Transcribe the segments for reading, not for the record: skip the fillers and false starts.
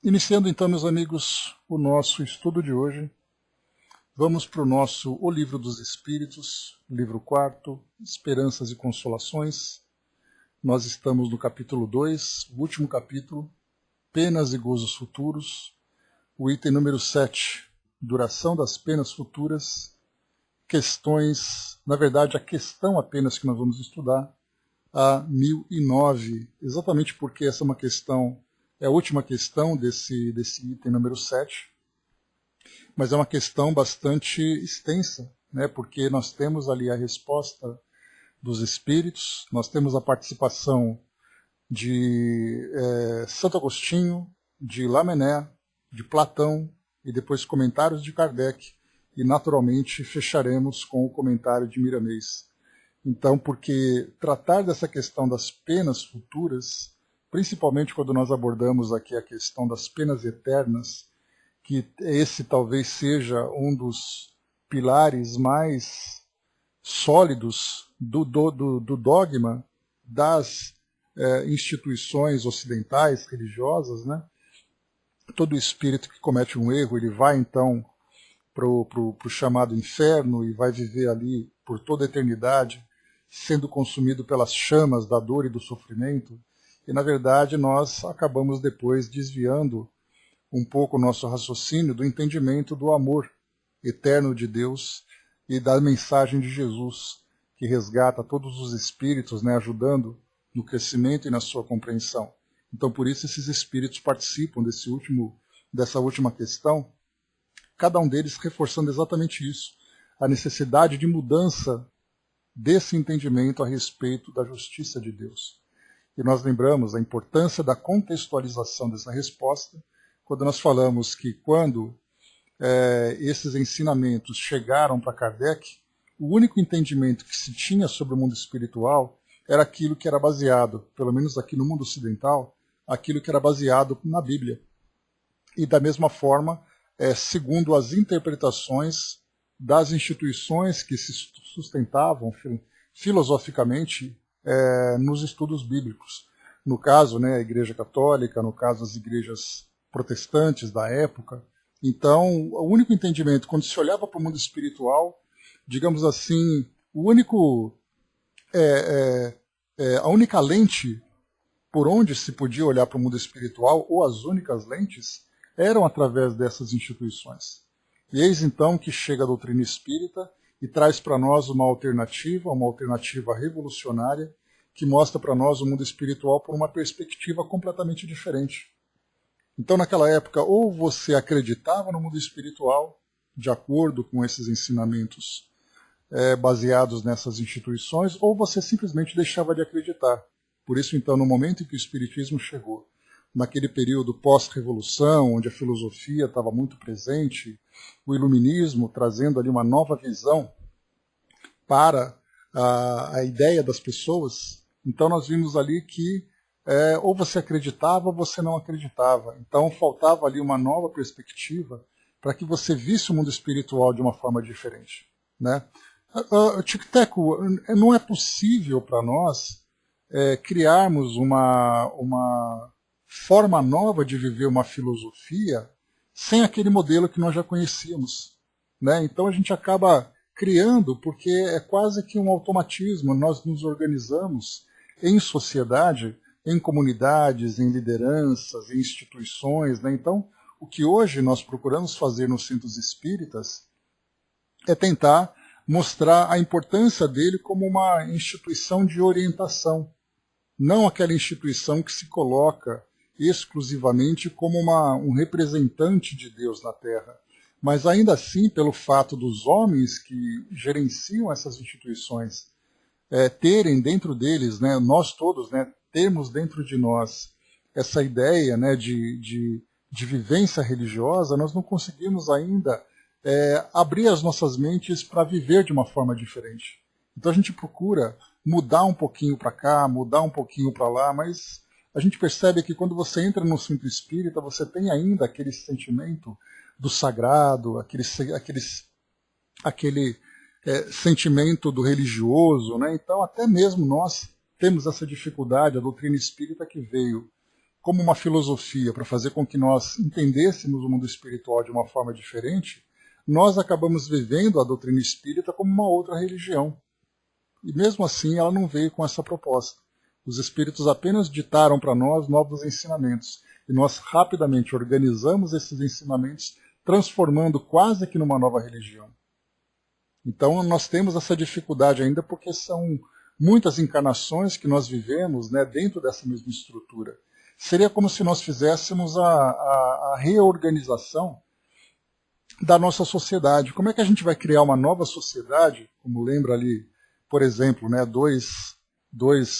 Iniciando então, meus amigos, o nosso estudo de hoje, vamos para o nosso O Livro dos Espíritos, livro 4, Esperanças e Consolações. Nós estamos no capítulo 2, o último capítulo, Penas e Gozos Futuros, o item número 7, Duração das Penas Futuras, questões, na verdade a questão apenas que nós vamos estudar, a 1009, exatamente porque essa é uma questão, é a última questão desse item número 7, mas é uma questão bastante extensa, né, porque nós temos ali a resposta dos espíritos, nós temos a participação de Santo Agostinho, de Lamennais, de Platão e depois comentários de Kardec, e naturalmente fecharemos com o comentário de Miramês. Então, porque tratar dessa questão das penas futuras, principalmente quando nós abordamos aqui a questão das penas eternas, que esse talvez seja um dos pilares mais sólidos do dogma das instituições ocidentais, religiosas, né? Todo espírito que comete um erro, ele vai então para o chamado inferno e vai viver ali por toda a eternidade, sendo consumido pelas chamas da dor e do sofrimento. E, na verdade, nós acabamos depois desviando um pouco o nosso raciocínio do entendimento do amor eterno de Deus e da mensagem de Jesus, que resgata todos os espíritos, né, ajudando no crescimento e na sua compreensão. Então, por isso, esses espíritos participam dessa última questão, cada um deles reforçando exatamente isso, a necessidade de mudança desse entendimento a respeito da justiça de Deus. E nós lembramos a importância da contextualização dessa resposta, quando nós falamos que quando esses ensinamentos chegaram para Kardec, o único entendimento que se tinha sobre o mundo espiritual era aquilo que era baseado, pelo menos aqui no mundo ocidental, aquilo que era baseado na Bíblia. E da mesma forma, segundo as interpretações das instituições que se sustentavam filosoficamente nos estudos bíblicos. No caso, né, a Igreja Católica, no caso as igrejas protestantes da época. Então, o único entendimento, quando se olhava para o mundo espiritual, digamos assim, a única lente por onde se podia olhar para o mundo espiritual, ou as únicas lentes, eram através dessas instituições. E eis então que chega a doutrina espírita e traz para nós uma alternativa revolucionária, que mostra para nós o mundo espiritual por uma perspectiva completamente diferente. Então, naquela época, ou você acreditava no mundo espiritual, de acordo com esses ensinamentos baseados nessas instituições, ou você simplesmente deixava de acreditar. Por isso, então, no momento em que o espiritismo chegou, naquele período pós-revolução, onde a filosofia estava muito presente, o iluminismo trazendo ali uma nova visão para a ideia das pessoas, então nós vimos ali que ou você acreditava ou você não acreditava. Então faltava ali uma nova perspectiva para que você visse o mundo espiritual de uma forma diferente, né? Tic-Teco, não é possível para nós criarmos uma forma nova de viver uma filosofia sem aquele modelo que nós já conhecíamos, né? Então a gente acaba criando, porque é quase que um automatismo, nós nos organizamos em sociedade, em comunidades, em lideranças, em instituições, né? Então, o que hoje nós procuramos fazer nos centros espíritas é tentar mostrar a importância dele como uma instituição de orientação, não aquela instituição que se coloca exclusivamente como um representante de Deus na Terra, mas ainda assim, pelo fato dos homens que gerenciam essas instituições terem dentro deles, né, nós todos, né, termos dentro de nós essa ideia, né, de vivência religiosa, nós não conseguimos ainda abrir as nossas mentes para viver de uma forma diferente. Então a gente procura mudar um pouquinho para cá, mudar um pouquinho para lá, mas a gente percebe que quando você entra no centro espírita, você tem ainda aquele sentimento do sagrado, aquele sentimento do religioso, né? Então até mesmo nós temos essa dificuldade, a doutrina espírita que veio como uma filosofia para fazer com que nós entendêssemos o mundo espiritual de uma forma diferente, nós acabamos vivendo a doutrina espírita como uma outra religião. E mesmo assim ela não veio com essa proposta. Os espíritos apenas ditaram para nós novos ensinamentos. E nós rapidamente organizamos esses ensinamentos, transformando quase que numa nova religião. Então nós temos essa dificuldade ainda porque são muitas encarnações que nós vivemos, né, dentro dessa mesma estrutura. Seria como se nós fizéssemos a reorganização da nossa sociedade. Como é que a gente vai criar uma nova sociedade, como lembra ali, por exemplo, né, dois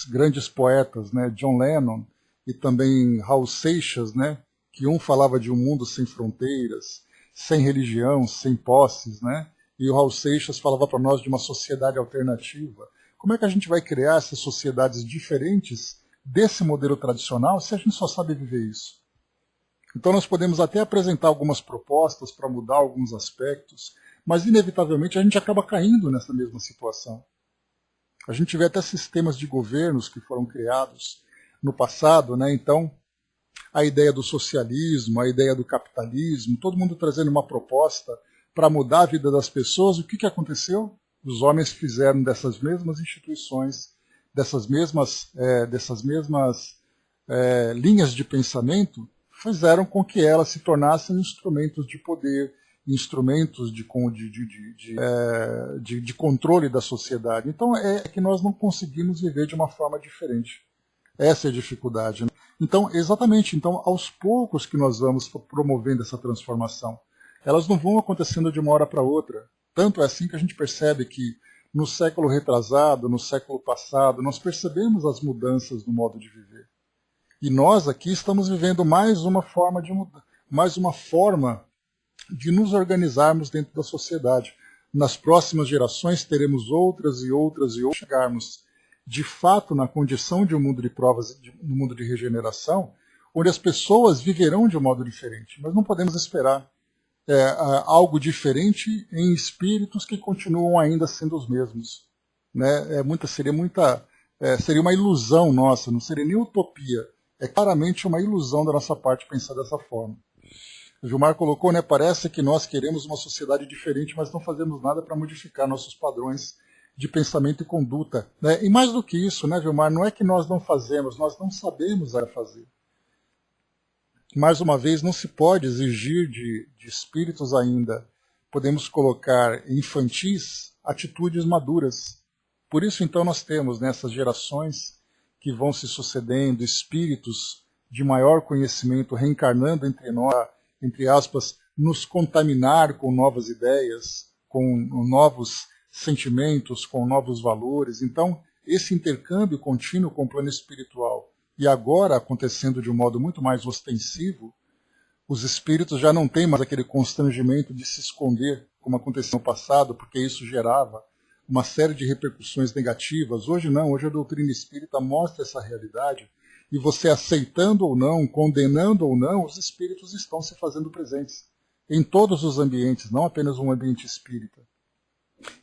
grandes poetas, né, John Lennon e também Raul Seixas, né, que um falava de um mundo sem fronteiras, sem religião, sem posses, né, e o Raul Seixas falava para nós de uma sociedade alternativa. Como é que a gente vai criar essas sociedades diferentes desse modelo tradicional se a gente só sabe viver isso? Então nós podemos até apresentar algumas propostas para mudar alguns aspectos, mas inevitavelmente a gente acaba caindo nessa mesma situação. A gente vê até sistemas de governos que foram criados no passado, né? Então a ideia do socialismo, a ideia do capitalismo, todo mundo trazendo uma proposta para mudar a vida das pessoas. O que aconteceu? Os homens fizeram dessas mesmas instituições, dessas mesmas linhas de pensamento, fizeram com que elas se tornassem instrumentos de poder, instrumentos de controle da sociedade. Então é que nós não conseguimos viver de uma forma diferente. Essa é a dificuldade, né? Então, exatamente, aos poucos que nós vamos promovendo essa transformação, elas não vão acontecendo de uma hora para outra. Tanto é assim que a gente percebe que no século retrasado, no século passado, nós percebemos as mudanças no modo de viver. E nós aqui estamos vivendo mais uma forma de nos organizarmos dentro da sociedade. Nas próximas gerações teremos outras e outras e outras. Chegarmos de fato na condição de um mundo de provas, no mundo de regeneração, onde as pessoas viverão de um modo diferente. Mas não podemos esperar algo diferente em espíritos que continuam ainda sendo os mesmos. Né? Seria uma ilusão nossa, não seria nem utopia. É claramente uma ilusão da nossa parte pensar dessa forma. O Gilmar colocou, né, parece que nós queremos uma sociedade diferente, mas não fazemos nada para modificar nossos padrões de pensamento e conduta. Né? E mais do que isso, né, Gilmar, não é que nós não fazemos, nós não sabemos a fazer. Mais uma vez, não se pode exigir de espíritos ainda, podemos colocar infantis, atitudes maduras. Por isso, então, nós temos nessas gerações que vão se sucedendo, espíritos de maior conhecimento reencarnando entre nós, entre aspas, nos contaminar com novas ideias, com novos sentimentos, com novos valores. Então, esse intercâmbio contínuo com o plano espiritual, e agora acontecendo de um modo muito mais ostensivo, os espíritos já não têm mais aquele constrangimento de se esconder, como aconteceu no passado, porque isso gerava uma série de repercussões negativas. Hoje não, hoje a doutrina espírita mostra essa realidade, e você aceitando ou não, condenando ou não, os espíritos estão se fazendo presentes em todos os ambientes, não apenas um ambiente espírita.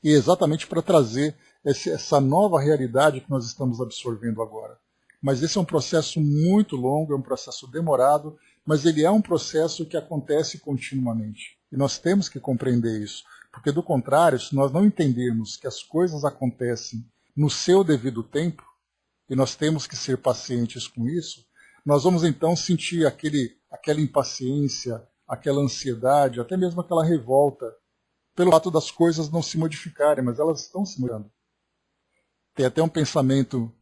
E exatamente para trazer essa nova realidade que nós estamos absorvendo agora. Mas esse é um processo muito longo, é um processo demorado, mas ele é um processo que acontece continuamente. E nós temos que compreender isso, porque do contrário, se nós não entendermos que as coisas acontecem no seu devido tempo, e nós temos que ser pacientes com isso, nós vamos então sentir aquela impaciência, aquela ansiedade, até mesmo aquela revolta, pelo fato das coisas não se modificarem, mas elas estão se mudando. Tem até um pensamento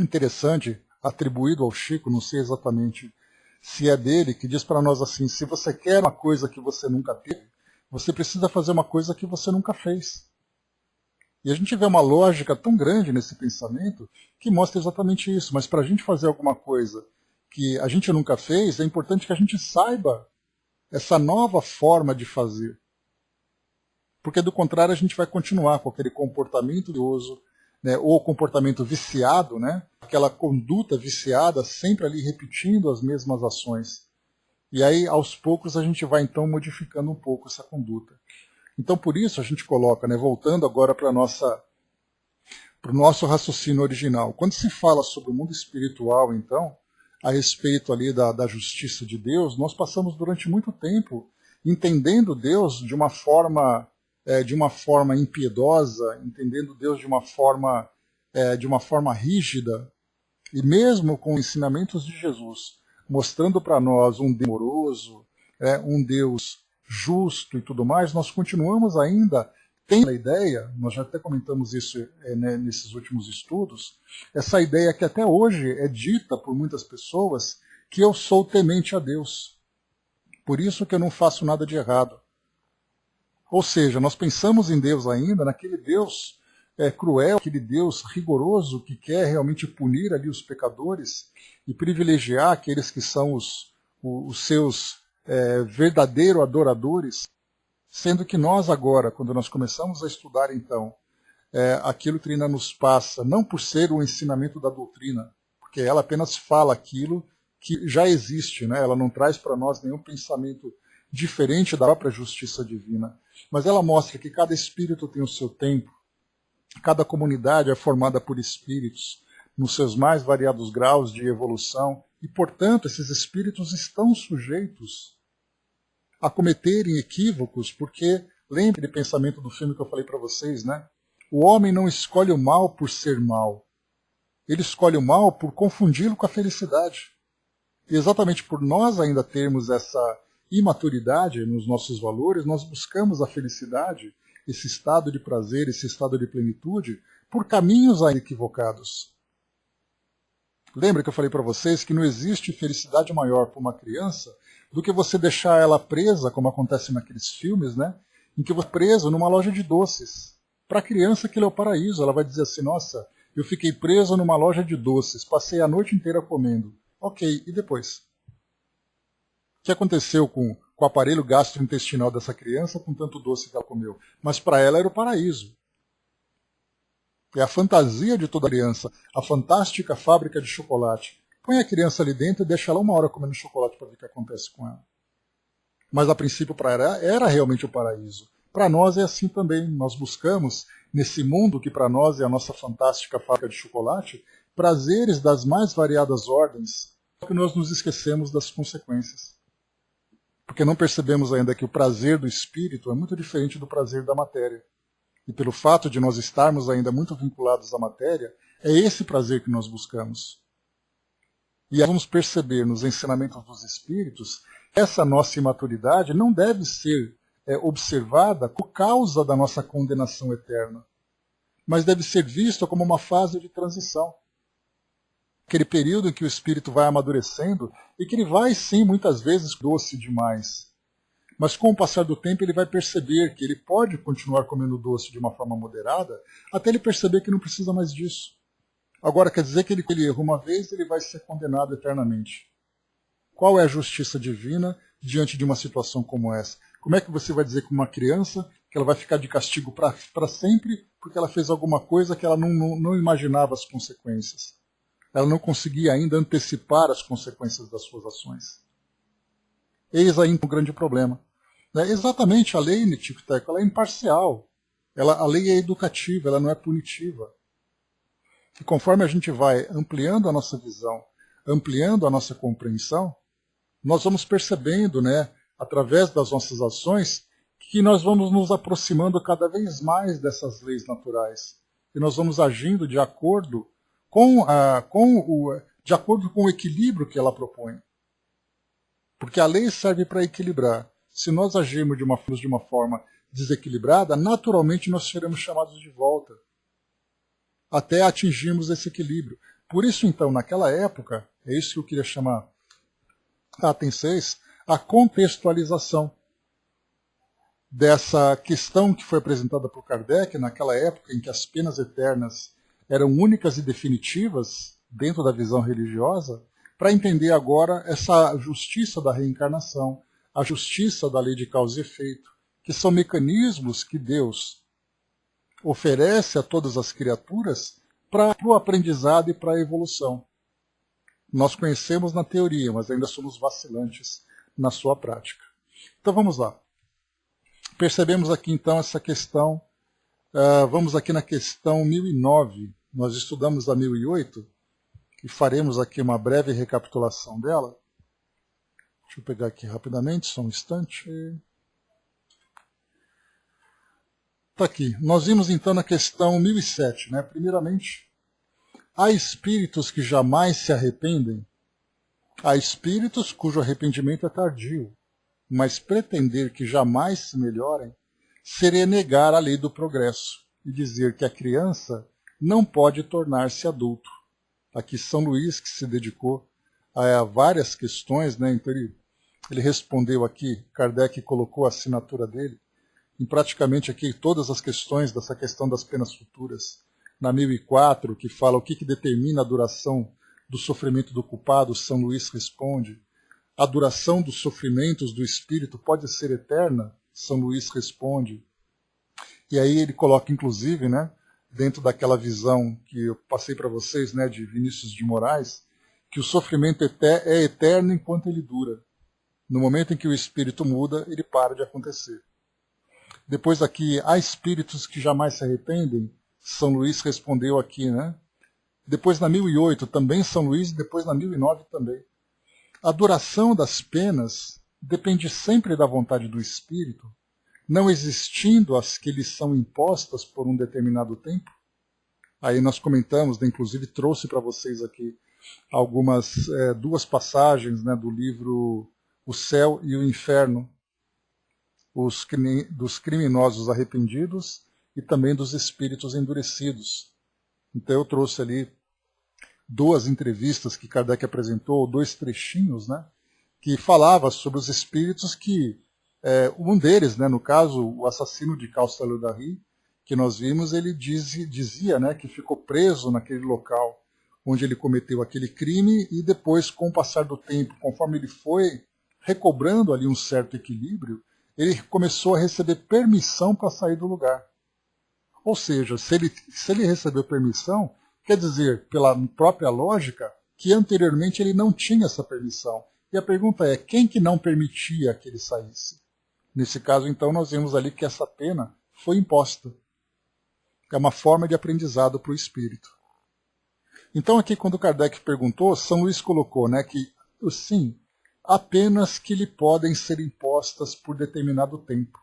interessante, atribuído ao Chico, não sei exatamente se é dele, que diz para nós assim, se você quer uma coisa que você nunca teve, você precisa fazer uma coisa que você nunca fez. E a gente vê uma lógica tão grande nesse pensamento que mostra exatamente isso. Mas para a gente fazer alguma coisa que a gente nunca fez, é importante que a gente saiba essa nova forma de fazer. Porque do contrário a gente vai continuar com aquele comportamento odioso, né, ou comportamento viciado, né, aquela conduta viciada, sempre ali repetindo as mesmas ações. E aí, aos poucos, a gente vai então modificando um pouco essa conduta. Então, por isso, a gente coloca, né, voltando agora para o nosso raciocínio original. Quando se fala sobre o mundo espiritual, então, a respeito ali da justiça de Deus, nós passamos durante muito tempo entendendo Deus de uma forma impiedosa, entendendo Deus de uma forma rígida, e mesmo com ensinamentos de Jesus, mostrando para nós um Deus amoroso, um Deus justo e tudo mais, nós continuamos ainda tendo a ideia, nós já até comentamos isso nesses últimos estudos, essa ideia que até hoje é dita por muitas pessoas, que eu sou temente a Deus, por isso que eu não faço nada de errado. Ou seja, nós pensamos em Deus ainda, naquele Deus cruel, aquele Deus rigoroso que quer realmente punir ali os pecadores e privilegiar aqueles que são os seus verdadeiros adoradores, sendo que nós agora, quando nós começamos a estudar então aquilo que a doutrina nos passa, não por ser o ensinamento da doutrina, porque ela apenas fala aquilo que já existe, né? Ela não traz para nós nenhum pensamento diferente da própria justiça divina, mas ela mostra que cada espírito tem o seu tempo, cada comunidade é formada por espíritos, nos seus mais variados graus de evolução, e, portanto, esses espíritos estão sujeitos a cometerem equívocos, porque, lembre do pensamento do filme que eu falei para vocês, né? O homem não escolhe o mal por ser mal, ele escolhe o mal por confundi-lo com a felicidade. E exatamente por nós ainda termos essa imaturidade nos nossos valores, nós buscamos a felicidade, esse estado de prazer, esse estado de plenitude, por caminhos ainda equivocados. Lembra que eu falei para vocês que não existe felicidade maior para uma criança do que você deixar ela presa, como acontece naqueles filmes, né? Em que você é preso numa loja de doces. Para a criança aquilo é o paraíso, ela vai dizer assim, nossa, eu fiquei preso numa loja de doces, passei a noite inteira comendo. Ok, e depois? O que aconteceu com o aparelho gastrointestinal dessa criança com tanto doce que ela comeu? Mas para ela era o paraíso. É a fantasia de toda criança, a fantástica fábrica de chocolate. Põe a criança ali dentro e deixa ela 1 hora comendo chocolate para ver o que acontece com ela. Mas a princípio para ela era realmente o paraíso. Para nós é assim também. Nós buscamos, nesse mundo que para nós é a nossa fantástica fábrica de chocolate, prazeres das mais variadas ordens, só que nós nos esquecemos das consequências. Porque não percebemos ainda que o prazer do espírito é muito diferente do prazer da matéria. E pelo fato de nós estarmos ainda muito vinculados à matéria, é esse prazer que nós buscamos. E vamos perceber nos ensinamentos dos espíritos, essa nossa imaturidade não deve ser observada por causa da nossa condenação eterna, mas deve ser vista como uma fase de transição. Aquele período em que o espírito vai amadurecendo e que ele vai, sim, muitas vezes doce demais. Mas com o passar do tempo ele vai perceber que ele pode continuar comendo doce de uma forma moderada até ele perceber que não precisa mais disso. Agora, quer dizer que ele errou uma vez e ele vai ser condenado eternamente. Qual é a justiça divina diante de uma situação como essa? Como é que você vai dizer com uma criança que ela vai ficar de castigo para sempre porque ela fez alguma coisa que ela não imaginava as consequências? Ela não conseguia ainda antecipar as consequências das suas ações. Eis aí um grande problema. Exatamente, a lei, Tico-Teco, ela é imparcial. A lei é educativa, ela não é punitiva. E conforme a gente vai ampliando a nossa visão, ampliando a nossa compreensão, nós vamos percebendo, através das nossas ações, que nós vamos nos aproximando cada vez mais dessas leis naturais. E nós vamos agindo de acordo com o equilíbrio que ela propõe. Porque a lei serve para equilibrar. Se nós agirmos de uma forma desequilibrada, naturalmente nós seremos chamados de volta, até atingirmos esse equilíbrio. Por isso, então, naquela época, é isso que eu queria chamar a atenção, a contextualização dessa questão que foi apresentada por Kardec, naquela época em que as penas eternas eram únicas e definitivas dentro da visão religiosa, para entender agora essa justiça da reencarnação, a justiça da lei de causa e efeito, que são mecanismos que Deus oferece a todas as criaturas para o aprendizado e para a evolução. Nós conhecemos na teoria, mas ainda somos vacilantes na sua prática. Então vamos lá. Percebemos aqui então essa questão, vamos aqui na questão 1009, nós estudamos a 1008, e faremos aqui uma breve recapitulação dela. Deixa eu pegar aqui rapidamente, só um instante. Está aqui. Nós vimos então na questão 1007, né? Primeiramente, há espíritos que jamais se arrependem. Há espíritos cujo arrependimento é tardio, mas pretender que jamais se melhorem seria negar a lei do progresso e dizer que a criança não pode tornar-se adulto. Aqui São Luís, que se dedicou a várias questões, né? Então ele respondeu aqui, Kardec colocou a assinatura dele, em praticamente aqui todas as questões dessa questão das penas futuras. Na 1004, que fala o que determina a duração do sofrimento do culpado, São Luís responde. A duração dos sofrimentos do espírito pode ser eterna? São Luís responde. E aí ele coloca, inclusive, né, dentro daquela visão que eu passei para vocês, né, de Vinícius de Moraes, que o sofrimento é eterno enquanto ele dura. No momento em que o espírito muda, ele para de acontecer. Depois aqui, há espíritos que jamais se arrependem? São Luís respondeu aqui, né? Depois na 1008 também São Luís, e depois na 1009 também. A duração das penas depende sempre da vontade do espírito, não existindo as que lhes são impostas por um determinado tempo. Aí nós comentamos, né, inclusive trouxe para vocês aqui algumas duas passagens, né, do livro O Céu e o Inferno, dos criminosos arrependidos e também dos espíritos endurecidos. Então eu trouxe ali duas entrevistas que Kardec apresentou, dois trechinhos, né, que falava sobre os espíritos que, um deles, né, no caso, o assassino de Castelnaudary, que nós vimos, ele dizia, né, que ficou preso naquele local onde ele cometeu aquele crime e depois, com o passar do tempo, conforme ele foi recobrando ali um certo equilíbrio, ele começou a receber permissão para sair do lugar. Ou seja, se ele recebeu permissão, quer dizer, pela própria lógica, que anteriormente ele não tinha essa permissão. E a pergunta é, quem que não permitia que ele saísse? Nesse caso, então, nós vemos ali que essa pena foi imposta. É uma forma de aprendizado para o espírito. Então, aqui, quando Kardec perguntou, São Luís colocou, né, que, sim, há penas que lhe podem ser impostas por determinado tempo.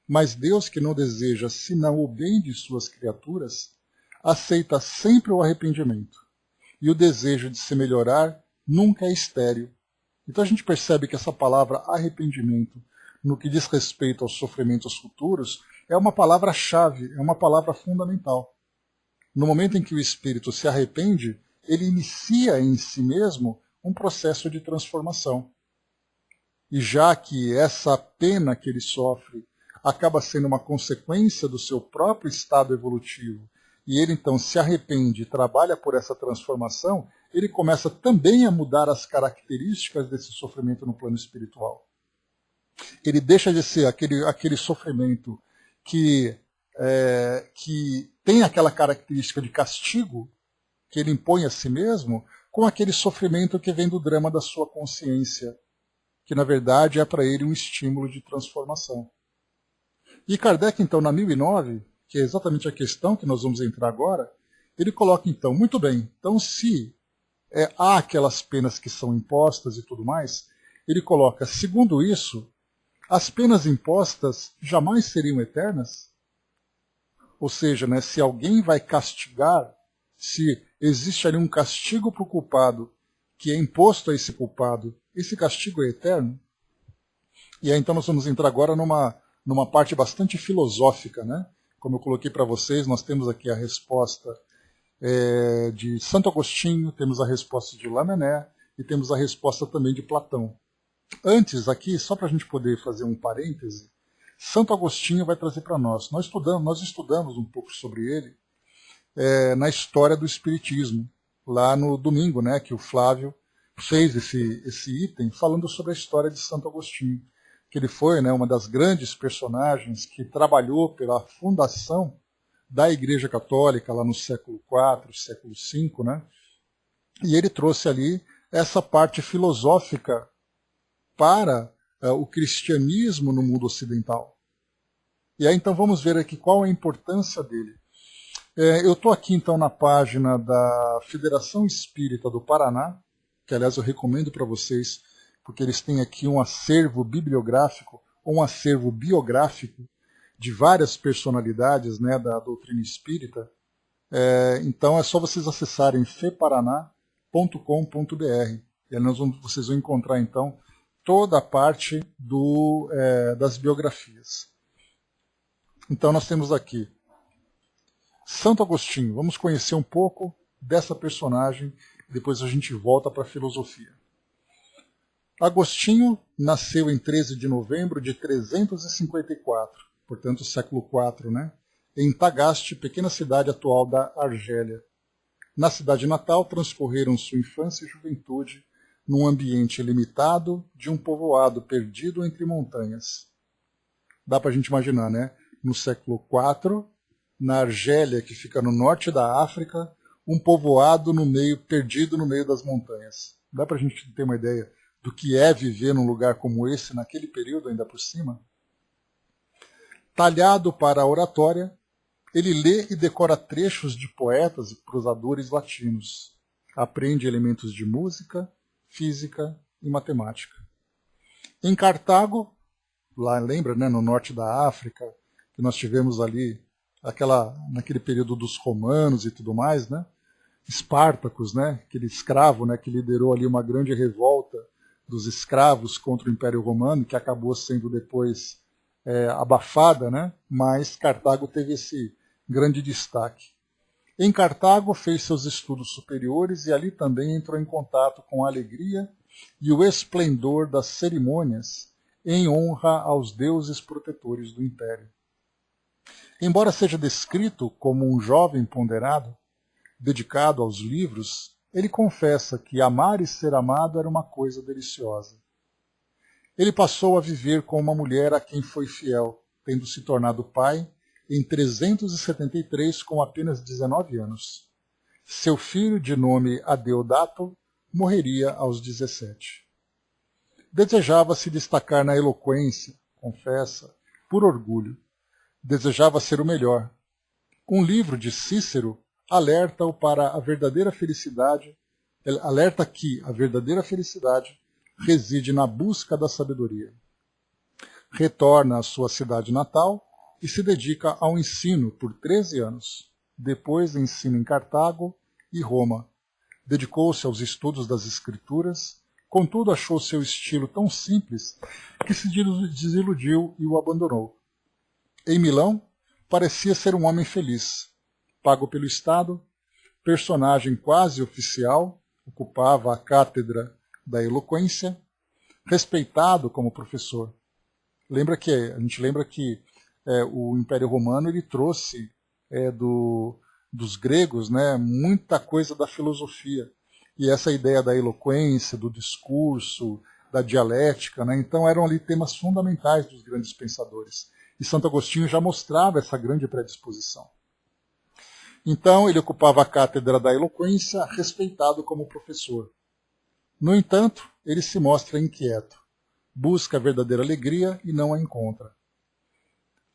Mas Deus, que não deseja senão o bem de suas criaturas, aceita sempre o arrependimento. E o desejo de se melhorar nunca é estéril. Então a gente percebe que essa palavra arrependimento, no que diz respeito aos sofrimentos futuros, é uma palavra-chave, é uma palavra fundamental. No momento em que o espírito se arrepende, ele inicia em si mesmo um processo de transformação. E já que essa pena que ele sofre acaba sendo uma consequência do seu próprio estado evolutivo, e ele então se arrepende e trabalha por essa transformação, ele começa também a mudar as características desse sofrimento no plano espiritual. Ele deixa de ser aquele sofrimento que tem aquela característica de castigo que ele impõe a si mesmo, com aquele sofrimento que vem do drama da sua consciência, que na verdade é para ele um estímulo de transformação. E Kardec, então, na 1009, que é exatamente a questão que nós vamos entrar agora, ele coloca, então, muito bem, então se há aquelas penas que são impostas e tudo mais, ele coloca, segundo isso, as penas impostas jamais seriam eternas? Ou seja, né, se alguém vai castigar, se existe ali um castigo para o culpado, que é imposto a esse culpado, esse castigo é eterno? E aí então nós vamos entrar agora numa parte bastante filosófica, né? Como eu coloquei para vocês, nós temos aqui a resposta de Santo Agostinho, temos a resposta de Lamennais e temos a resposta também de Platão. Antes, aqui, só para a gente poder fazer um parêntese, Santo Agostinho vai trazer para nós. Nós estudamos um pouco sobre ele na história do Espiritismo, lá no domingo, né, que o Flávio fez esse item falando sobre a história de Santo Agostinho, que ele foi, né, uma das grandes personagens que trabalhou pela fundação da Igreja Católica lá no século IV, século V, né, e ele trouxe ali essa parte filosófica para o cristianismo no mundo ocidental. E aí então vamos ver aqui qual a importância dele. Eu estou aqui então na página da Federação Espírita do Paraná, que aliás eu recomendo para vocês, porque eles têm aqui um acervo bibliográfico, ou um acervo biográfico de várias personalidades, né, da doutrina espírita. Então é só vocês acessarem feparaná.com.br e aí vocês vão encontrar então toda a parte das biografias. Então nós temos aqui Santo Agostinho. Vamos conhecer um pouco dessa personagem, depois a gente volta para a filosofia. Agostinho nasceu em 13 de novembro de 354, portanto século IV, né? Em Tagaste, pequena cidade atual da Argélia. Na cidade natal transcorreram sua infância e juventude num ambiente limitado de um povoado perdido entre montanhas. Dá para a gente imaginar, né? No século IV, na Argélia, que fica no norte da África, um povoado perdido no meio das montanhas. Dá para a gente ter uma ideia do que é viver num lugar como esse, naquele período ainda por cima? Talhado para a oratória, ele lê e decora trechos de poetas e prosadores latinos. Aprende elementos de música, física e matemática. Em Cartago, lá lembra, né, no norte da África, que nós tivemos ali naquele período dos romanos e tudo mais, né? Espartacus, né, aquele escravo, né, que liderou ali uma grande revolta dos escravos contra o Império Romano, que acabou sendo depois abafada, né? Mas Cartago teve esse grande destaque. Em Cartago fez seus estudos superiores e ali também entrou em contato com a alegria e o esplendor das cerimônias em honra aos deuses protetores do Império. Embora seja descrito como um jovem ponderado, dedicado aos livros, ele confessa que amar e ser amado era uma coisa deliciosa. Ele passou a viver com uma mulher a quem foi fiel, tendo se tornado pai em 373 com apenas 19 anos. Seu filho, de nome Adeodato, morreria aos 17. Desejava se destacar na eloquência, confessa, por orgulho. Desejava ser o melhor. Um livro de Cícero alerta-o para a verdadeira felicidade, alerta que a verdadeira felicidade reside na busca da sabedoria. Retorna à sua cidade natal e se dedica ao ensino por 13 anos. Depois ensina em Cartago e Roma. Dedicou-se aos estudos das escrituras, contudo achou seu estilo tão simples que se desiludiu e o abandonou. Em Milão, parecia ser um homem feliz, pago pelo Estado, personagem quase oficial, ocupava a cátedra da eloquência, respeitado como professor. A gente lembra que o Império Romano ele trouxe dos gregos, né, muita coisa da filosofia. E essa ideia da eloquência, do discurso, da dialética, né, então eram ali temas fundamentais dos grandes pensadores. E Santo Agostinho já mostrava essa grande predisposição. Então, ele ocupava a cátedra da eloquência, respeitado como professor. No entanto, ele se mostra inquieto. Busca a verdadeira alegria e não a encontra.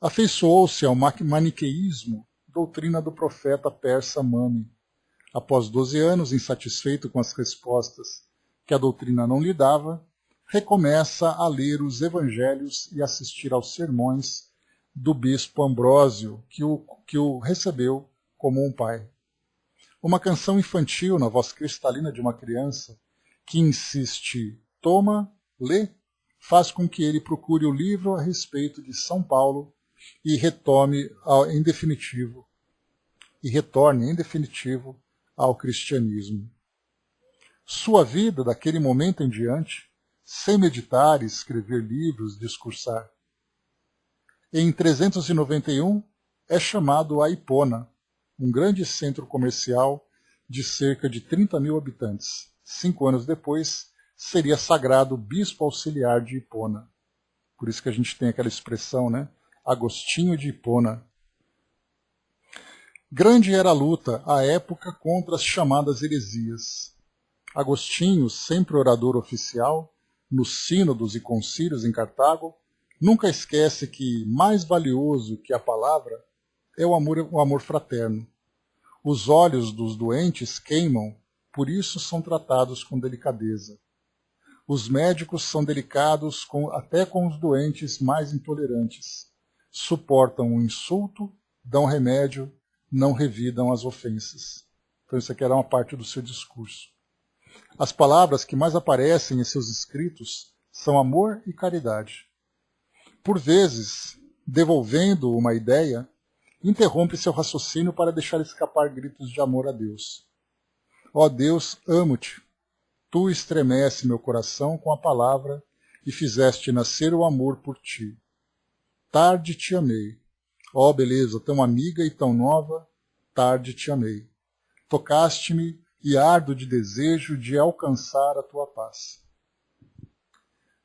Afeiçoou-se ao maniqueísmo, doutrina do profeta persa Mani. Após 12 anos, insatisfeito com as respostas que a doutrina não lhe dava, recomeça a ler os evangelhos e assistir aos sermões do bispo Ambrósio, que o recebeu como um pai. Uma canção infantil na voz cristalina de uma criança que insiste, toma, lê, faz com que ele procure o livro a respeito de São Paulo e retorne em definitivo ao cristianismo. Sua vida, daquele momento em diante, sem meditar, escrever livros, discursar. Em 391, é chamado a Hipona, um grande centro comercial de cerca de 30 mil habitantes. 5 anos depois, seria sagrado bispo auxiliar de Hipona. Por isso que a gente tem aquela expressão, né? Agostinho de Hipona. Grande era a luta, à época, contra as chamadas heresias. Agostinho, sempre orador oficial, nos sínodos e concílios em Cartago, nunca esquece que mais valioso que a palavra é o amor fraterno. Os olhos dos doentes queimam, por isso são tratados com delicadeza. Os médicos são delicados até com os doentes mais intolerantes. Suportam o insulto, dão remédio, não revidam as ofensas. Então isso aqui era uma parte do seu discurso. As palavras que mais aparecem em seus escritos são amor e caridade. Por vezes, devolvendo uma ideia, interrompe seu raciocínio para deixar escapar gritos de amor a Deus. Ó Deus, amo-te. Tu estremece meu coração com a palavra e fizeste nascer o amor por ti. Tarde te amei. Ó beleza tão amiga e tão nova, tarde te amei. Tocaste-me e ardo de desejo de alcançar a tua paz.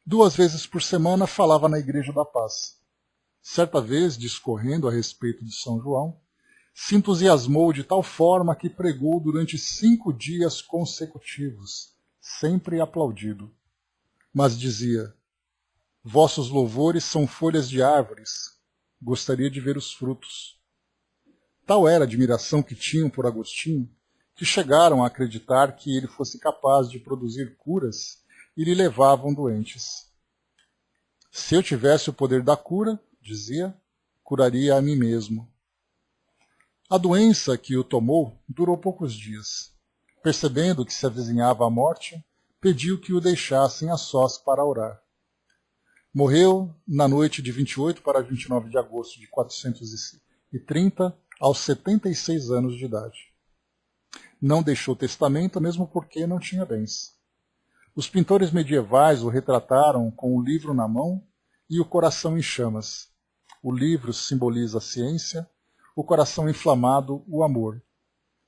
2 vezes por semana falava na Igreja da Paz. Certa vez, discorrendo a respeito de São João, se entusiasmou de tal forma que pregou durante 5 dias consecutivos, sempre aplaudido. Mas dizia: vossos louvores são folhas de árvores, gostaria de ver os frutos. Tal era a admiração que tinham por Agostinho, que chegaram a acreditar que ele fosse capaz de produzir curas e lhe levavam doentes. Se eu tivesse o poder da cura, dizia, curaria a mim mesmo. A doença que o tomou durou poucos dias. Percebendo que se avizinhava a morte, pediu que o deixassem a sós para orar. Morreu na noite de 28 para 29 de agosto de 430, aos 76 anos de idade. Não deixou testamento, mesmo porque não tinha bens. Os pintores medievais o retrataram com o livro na mão e o coração em chamas. O livro simboliza a ciência, o coração inflamado, o amor.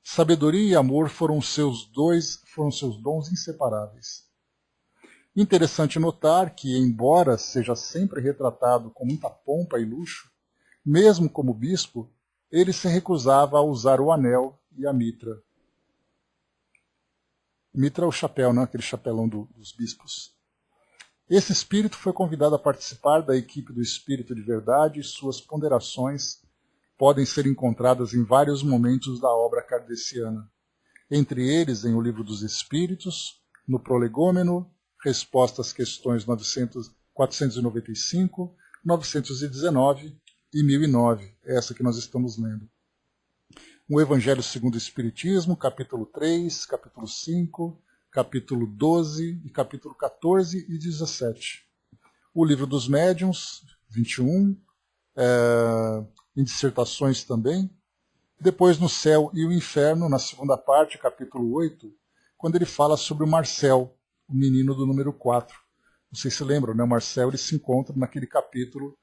Sabedoria e amor foram seus dons inseparáveis. Interessante notar que, embora seja sempre retratado com muita pompa e luxo, mesmo como bispo, ele se recusava a usar o anel e a mitra. Mitra é o chapéu, né? Aquele chapelão dos bispos. Esse espírito foi convidado a participar da equipe do Espírito de Verdade e suas ponderações podem ser encontradas em vários momentos da obra kardeciana, entre eles em O Livro dos Espíritos, no Prolegômeno, Resposta às questões 495, 919 e 1009, essa que nós estamos lendo. O Evangelho segundo o Espiritismo, capítulo 3, capítulo 5, capítulo 12 e capítulo 14 e 17. O Livro dos Médiuns, 21, em dissertações também. Depois no Céu e o Inferno, na segunda parte, capítulo 8, quando ele fala sobre o Marcel, o menino do número 4. Vocês se lembram, né? O Marcel ele se encontra naquele capítulo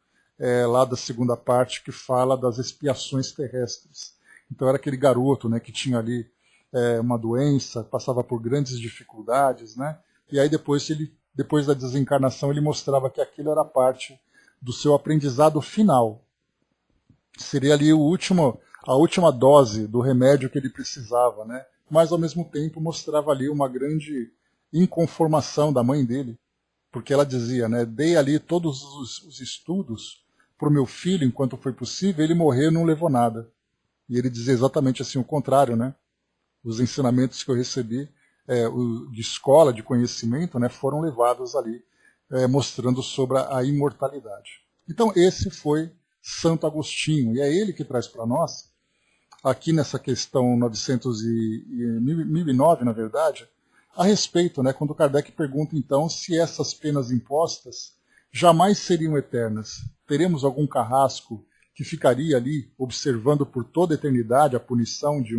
lá da segunda parte que fala das expiações terrestres. Então era aquele garoto, né, que tinha ali uma doença, passava por grandes dificuldades, né? E aí depois da desencarnação ele mostrava que aquilo era parte do seu aprendizado final. Seria ali a última dose do remédio que ele precisava, né? Mas ao mesmo tempo mostrava ali uma grande inconformação da mãe dele, porque ela dizia, né, dei ali todos os estudos para o meu filho enquanto foi possível, ele morreu e não levou nada. E ele dizia exatamente assim o contrário, né? Os ensinamentos que eu recebi de escola, de conhecimento, né, foram levados ali, mostrando sobre a imortalidade. Então esse foi Santo Agostinho, e é ele que traz para nós, aqui nessa questão 1009, na verdade, a respeito, né, quando Kardec pergunta então se essas penas impostas jamais seriam eternas. Teremos algum carrasco que ficaria ali observando por toda a eternidade a punição de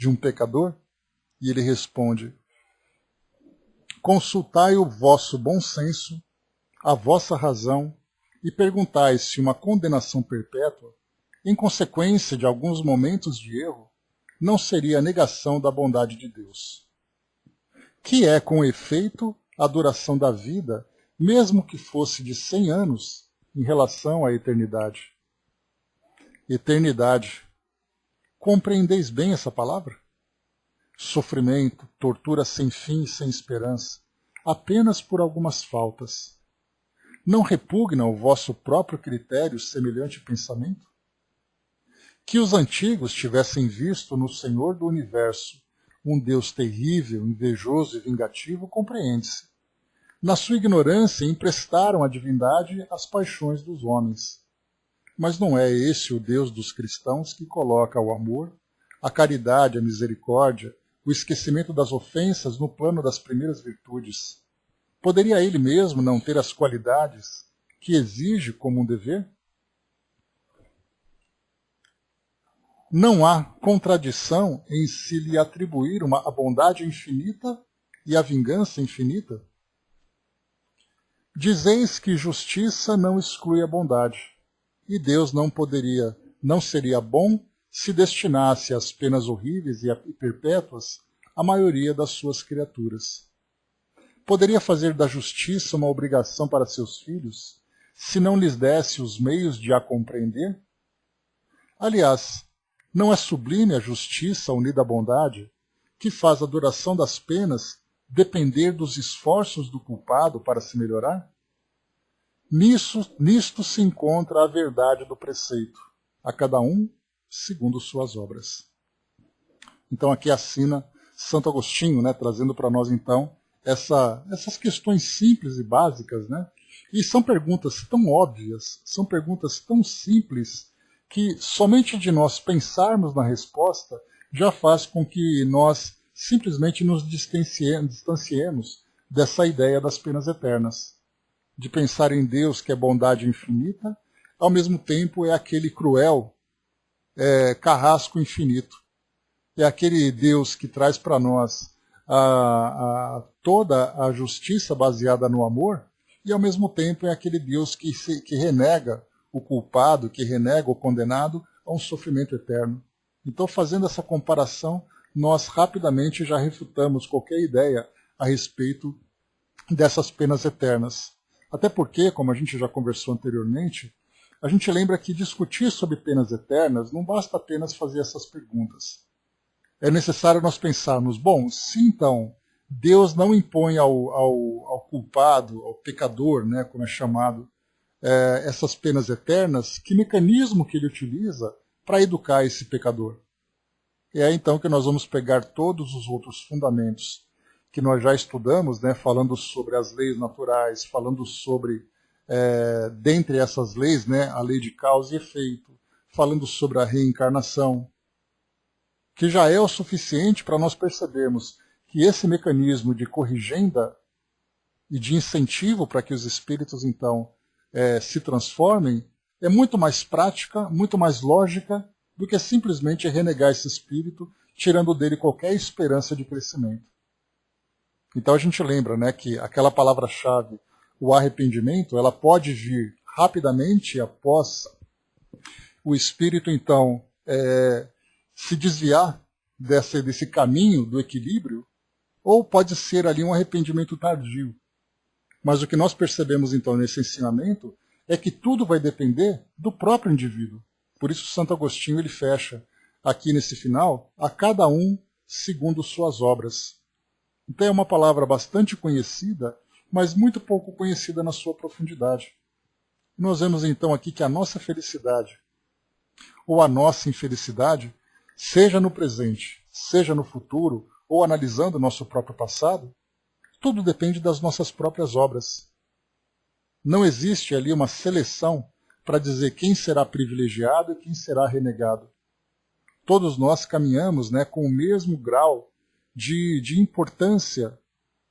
um pecador? E ele responde: consultai o vosso bom senso, a vossa razão, e perguntai se uma condenação perpétua, em consequência de alguns momentos de erro, não seria a negação da bondade de Deus. Que é, com efeito, a duração da vida, mesmo que fosse de 100 anos, em relação à eternidade. Eternidade. Compreendeis bem essa palavra? Sofrimento, tortura sem fim e sem esperança, apenas por algumas faltas. Não repugna ao vosso próprio critério semelhante pensamento? Que os antigos tivessem visto no Senhor do Universo um Deus terrível, invejoso e vingativo, compreende-se. Na sua ignorância, emprestaram a divindade às paixões dos homens. Mas não é esse o Deus dos cristãos que coloca o amor, a caridade, a misericórdia, o esquecimento das ofensas no plano das primeiras virtudes. Poderia ele mesmo não ter as qualidades que exige como um dever? Não há contradição em se lhe atribuir a bondade infinita e a vingança infinita? Dizeis que justiça não exclui a bondade, e Deus não seria bom se destinasse às penas horríveis e perpétuas a maioria das suas criaturas. Poderia fazer da justiça uma obrigação para seus filhos, se não lhes desse os meios de a compreender? Aliás, não é sublime a justiça unida à bondade, que faz a duração das penas depender dos esforços do culpado para se melhorar? Nisto se encontra a verdade do preceito, a cada um segundo suas obras. Então aqui assina Santo Agostinho, né, trazendo para nós então essas questões simples e básicas, né? E são perguntas tão óbvias, são perguntas tão simples, que somente de nós pensarmos na resposta já faz com que nós simplesmente nos distanciemos dessa ideia das penas eternas. De pensar em Deus que é bondade infinita, ao mesmo tempo é aquele cruel carrasco infinito. É aquele Deus que traz para nós toda a justiça baseada no amor, e ao mesmo tempo é aquele Deus que renega o culpado, que renega o condenado a um sofrimento eterno. Então, fazendo essa comparação, nós rapidamente já refutamos qualquer ideia a respeito dessas penas eternas. Até porque, como a gente já conversou anteriormente, a gente lembra que discutir sobre penas eternas não basta apenas fazer essas perguntas. É necessário nós pensarmos, bom, se então Deus não impõe ao culpado, ao pecador, né, como é chamado, essas penas eternas, que mecanismo que ele utiliza para educar esse pecador? E é então que nós vamos pegar todos os outros fundamentos que nós já estudamos, né, falando sobre as leis naturais, falando sobre, dentre essas leis, né, a lei de causa e efeito, falando sobre a reencarnação, que já é o suficiente para nós percebermos que esse mecanismo de corrigenda e de incentivo para que os espíritos, então, se transformem, é muito mais prática, muito mais lógica do que simplesmente renegar esse espírito, tirando dele qualquer esperança de crescimento. Então a gente lembra, né, que aquela palavra-chave, o arrependimento, ela pode vir rapidamente após o espírito, então, se desviar desse caminho do equilíbrio, ou pode ser ali um arrependimento tardio. Mas o que nós percebemos, então, nesse ensinamento é que tudo vai depender do próprio indivíduo. Por isso, Santo Agostinho ele fecha aqui nesse final, a cada um segundo suas obras. Então é uma palavra bastante conhecida, mas muito pouco conhecida na sua profundidade. Nós vemos então aqui que a nossa felicidade, ou a nossa infelicidade, seja no presente, seja no futuro, ou analisando o nosso próprio passado, tudo depende das nossas próprias obras. Não existe ali uma seleção para dizer quem será privilegiado e quem será renegado. Todos nós caminhamos, né, com o mesmo grau de importância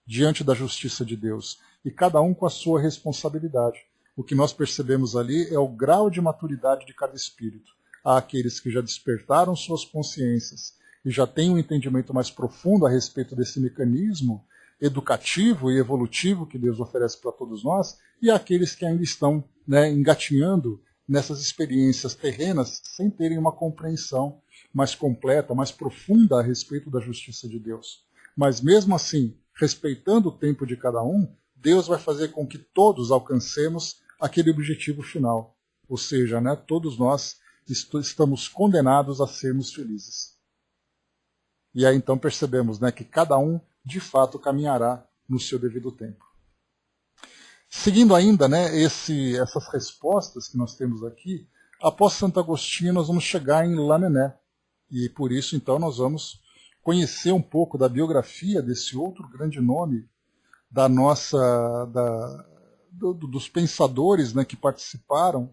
diante da justiça de Deus, e cada um com a sua responsabilidade. O que nós percebemos ali é o grau de maturidade de cada espírito. Há aqueles que já despertaram suas consciências e já têm um entendimento mais profundo a respeito desse mecanismo educativo e evolutivo que Deus oferece para todos nós, e há aqueles que ainda estão, né, engatinhando nessas experiências terrenas sem terem uma compreensão mais completa, mais profunda a respeito da justiça de Deus. Mas mesmo assim, respeitando o tempo de cada um, Deus vai fazer com que todos alcancemos aquele objetivo final. Ou seja, né, todos nós estamos condenados a sermos felizes. E aí então percebemos, né, que cada um de fato caminhará no seu devido tempo. Seguindo ainda, né, essas respostas que nós temos aqui, Após Santo Agostinho, nós vamos chegar em Lamennais. E por isso, então, nós vamos conhecer um pouco da biografia desse outro grande nome dos pensadores, né, que participaram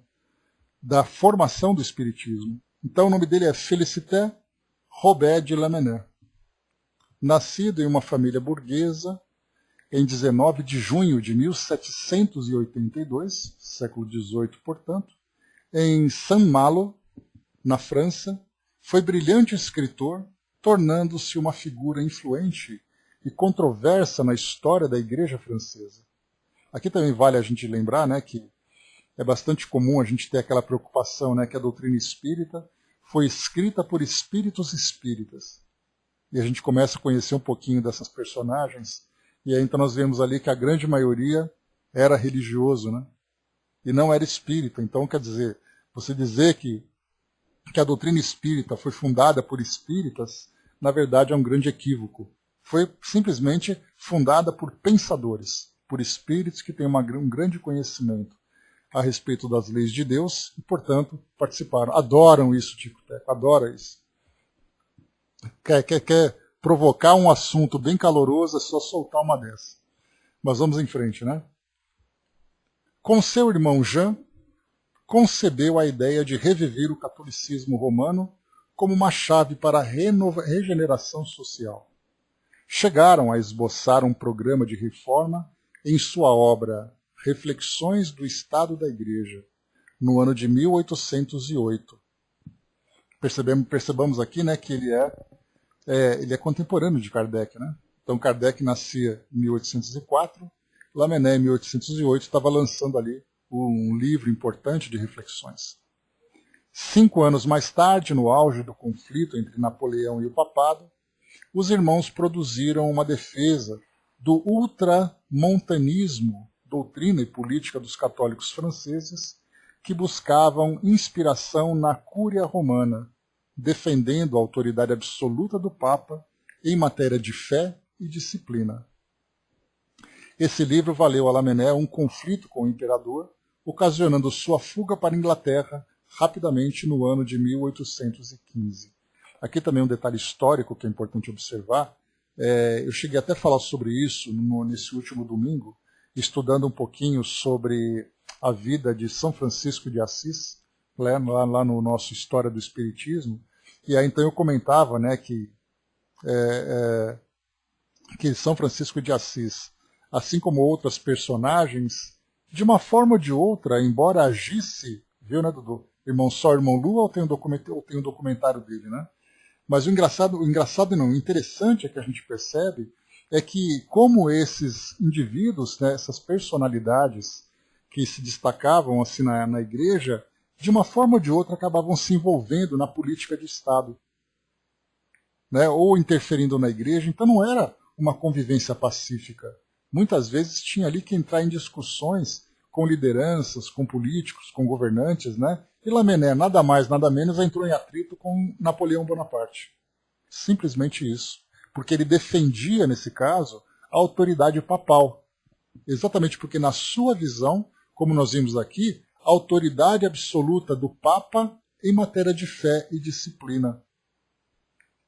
da formação do Espiritismo. Então, o nome dele é Félicité Robert de Lamennais. Nascido em uma família burguesa, em 19 de junho de 1782, século XVIII, portanto, em Saint-Malo, na França, foi brilhante escritor, tornando-se uma figura influente e controversa na história da Igreja francesa. Aqui também vale a gente lembrar, né, que é bastante comum a gente ter aquela preocupação, né, que a doutrina espírita foi escrita por espíritos espíritas. E a gente começa a conhecer um pouquinho dessas personagens, e aí então nós vemos ali que a grande maioria era religioso, né, e não era espírita. Então, quer dizer, você dizer que a doutrina espírita foi fundada por espíritas, na verdade é um grande equívoco. Foi simplesmente fundada por pensadores, por espíritos que têm um grande conhecimento a respeito das leis de Deus e, portanto, participaram. Adoram isso, Tico Teco, adora isso. Quer provocar um assunto bem caloroso, é só soltar uma dessa. Mas vamos em frente, né? Com seu irmão Jean, concebeu a ideia de reviver o catolicismo romano como uma chave para a regeneração social. Chegaram a esboçar um programa de reforma em sua obra Reflexões do Estado da Igreja, no ano de 1808. Percebamos aqui, né, que ele é contemporâneo de Kardec, né? Então Kardec nascia em 1804, Lamennais em 1808 estava lançando ali um livro importante de reflexões. 5 anos mais tarde, no auge do conflito entre Napoleão e o papado, os irmãos produziram uma defesa do ultramontanismo, doutrina e política dos católicos franceses, que buscavam inspiração na Cúria Romana, defendendo a autoridade absoluta do Papa em matéria de fé e disciplina. Esse livro valeu a Lamennais um conflito com o imperador, ocasionando sua fuga para a Inglaterra rapidamente no ano de 1815. Aqui também um detalhe histórico que é importante observar. Eu cheguei até a falar sobre isso nesse último domingo, estudando um pouquinho sobre a vida de São Francisco de Assis, lá no nosso História do Espiritismo, e aí então eu comentava, né, que São Francisco de Assis, assim como outras personagens, de uma forma ou de outra, embora agisse, viu, né, Dudu? Irmão Lua, ou tem um documentário dele, né? Mas o interessante é que a gente percebe é que como esses indivíduos, né, essas personalidades que se destacavam assim na igreja, de uma forma ou de outra acabavam se envolvendo na política de Estado, né, ou interferindo na igreja. Então não era uma convivência pacífica. Muitas vezes tinha ali que entrar em discussões com lideranças, com políticos, com governantes, né? E Lamennais, nada mais, nada menos, entrou em atrito com Napoleão Bonaparte. Simplesmente isso. Porque ele defendia, nesse caso, a autoridade papal. Exatamente porque, na sua visão, como nós vimos aqui, a autoridade absoluta do Papa em matéria de fé e disciplina.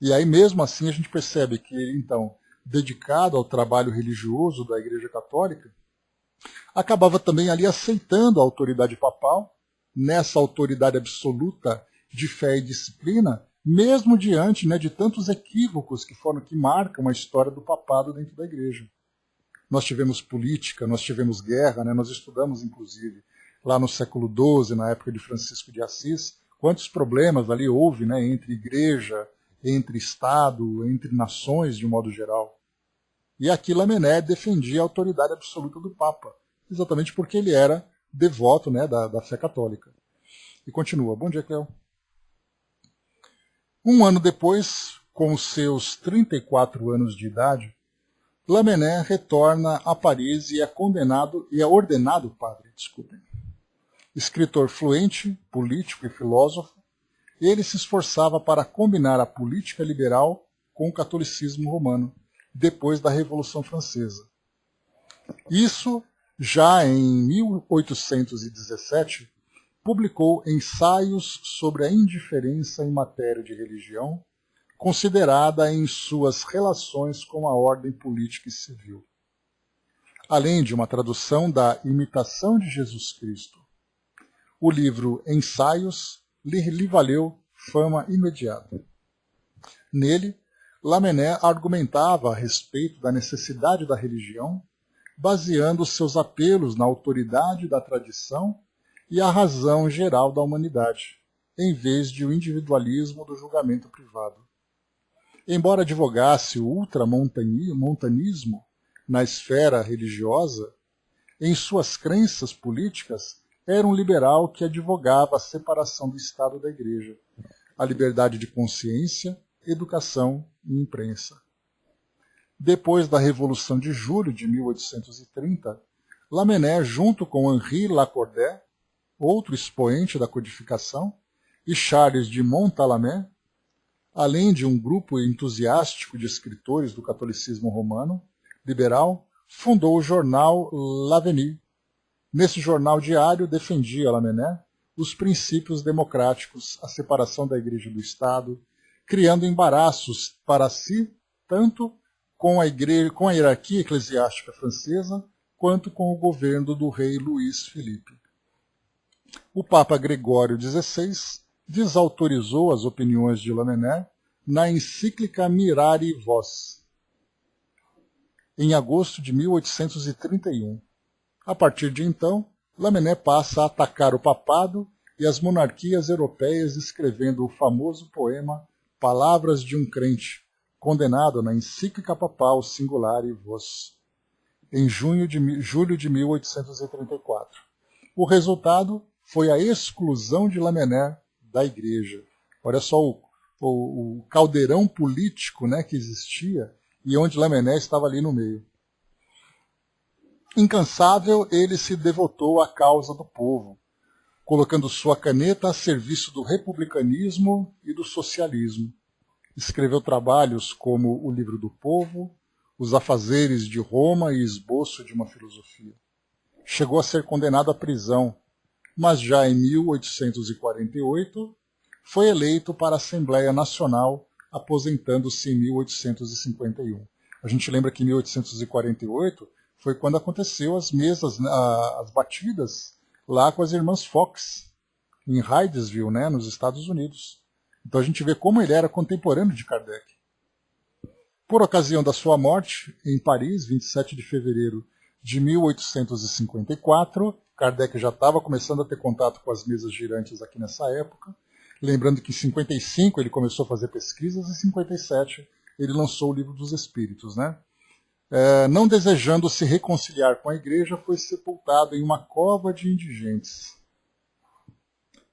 E aí, mesmo assim, a gente percebe que ele, então, dedicado ao trabalho religioso da Igreja Católica, acabava também ali aceitando a autoridade papal, nessa autoridade absoluta de fé e disciplina, mesmo diante, né, de tantos equívocos que marcam a história do papado dentro da Igreja. Nós tivemos política, nós tivemos guerra, né, nós estudamos, inclusive, lá no século XII, na época de Francisco de Assis, quantos problemas ali houve, né, entre Igreja, entre Estado, entre nações de um modo geral. E aqui Lamennais defendia a autoridade absoluta do Papa, exatamente porque ele era devoto, né, da fé católica. E continua. Bom dia, Cleo. Um ano depois, com seus 34 anos de idade, Lamennais retorna a Paris e é ordenado padre. Escritor fluente, político e filósofo, ele se esforçava para combinar a política liberal com o catolicismo romano, depois da Revolução Francesa. Isso já em 1817, publicou ensaios sobre a indiferença em matéria de religião, considerada em suas relações com a ordem política e civil, além de uma tradução da Imitação de Jesus Cristo. O livro Ensaios lhe valeu fama imediata. Nele, Lamennais argumentava a respeito da necessidade da religião, baseando seus apelos na autoridade da tradição e a razão geral da humanidade, em vez de o individualismo do julgamento privado. Embora advogasse o ultramontanismo na esfera religiosa, em suas crenças políticas era um liberal que advogava a separação do Estado da Igreja, a liberdade de consciência, educação e imprensa. Depois da Revolução de Julho de 1830, Lamennais, junto com Henri Lacordaire, outro expoente da codificação, e Charles de Montalembert, além de um grupo entusiástico de escritores do catolicismo romano, liberal, fundou o jornal L'Avenir. Nesse jornal diário defendia Lamennais os princípios democráticos, a separação da Igreja e do Estado, criando embaraços para si, tanto com a hierarquia eclesiástica francesa, quanto com o governo do rei Luís Filipe. O Papa Gregório XVI desautorizou as opiniões de Lamennais na encíclica Mirari Vos, em agosto de 1831. A partir de então, Lamennais passa a atacar o papado e as monarquias europeias, escrevendo o famoso poema Palavras de um Crente, condenado na encíclica papal Singulari Vos, em julho de 1834. O resultado foi a exclusão de Lamennais da Igreja. Olha só o caldeirão político, né, que existia e onde Lamennais estava ali no meio. Incansável, ele se devotou à causa do povo, colocando sua caneta a serviço do republicanismo e do socialismo. Escreveu trabalhos como O Livro do Povo, Os Afazeres de Roma e Esboço de uma Filosofia. Chegou a ser condenado à prisão, mas já em 1848 foi eleito para a Assembleia Nacional, aposentando-se em 1851. A gente lembra que em 1848 foi quando aconteceu as batidas lá com as irmãs Fox, em Hydesville, né, nos Estados Unidos. Então a gente vê como ele era contemporâneo de Kardec. Por ocasião da sua morte, em Paris, 27 de fevereiro de 1854, Kardec já estava começando a ter contato com as mesas girantes aqui nessa época. Lembrando que em 55 ele começou a fazer pesquisas e em 57 ele lançou o Livro dos Espíritos, né? Não desejando se reconciliar com a Igreja, foi sepultado em uma cova de indigentes.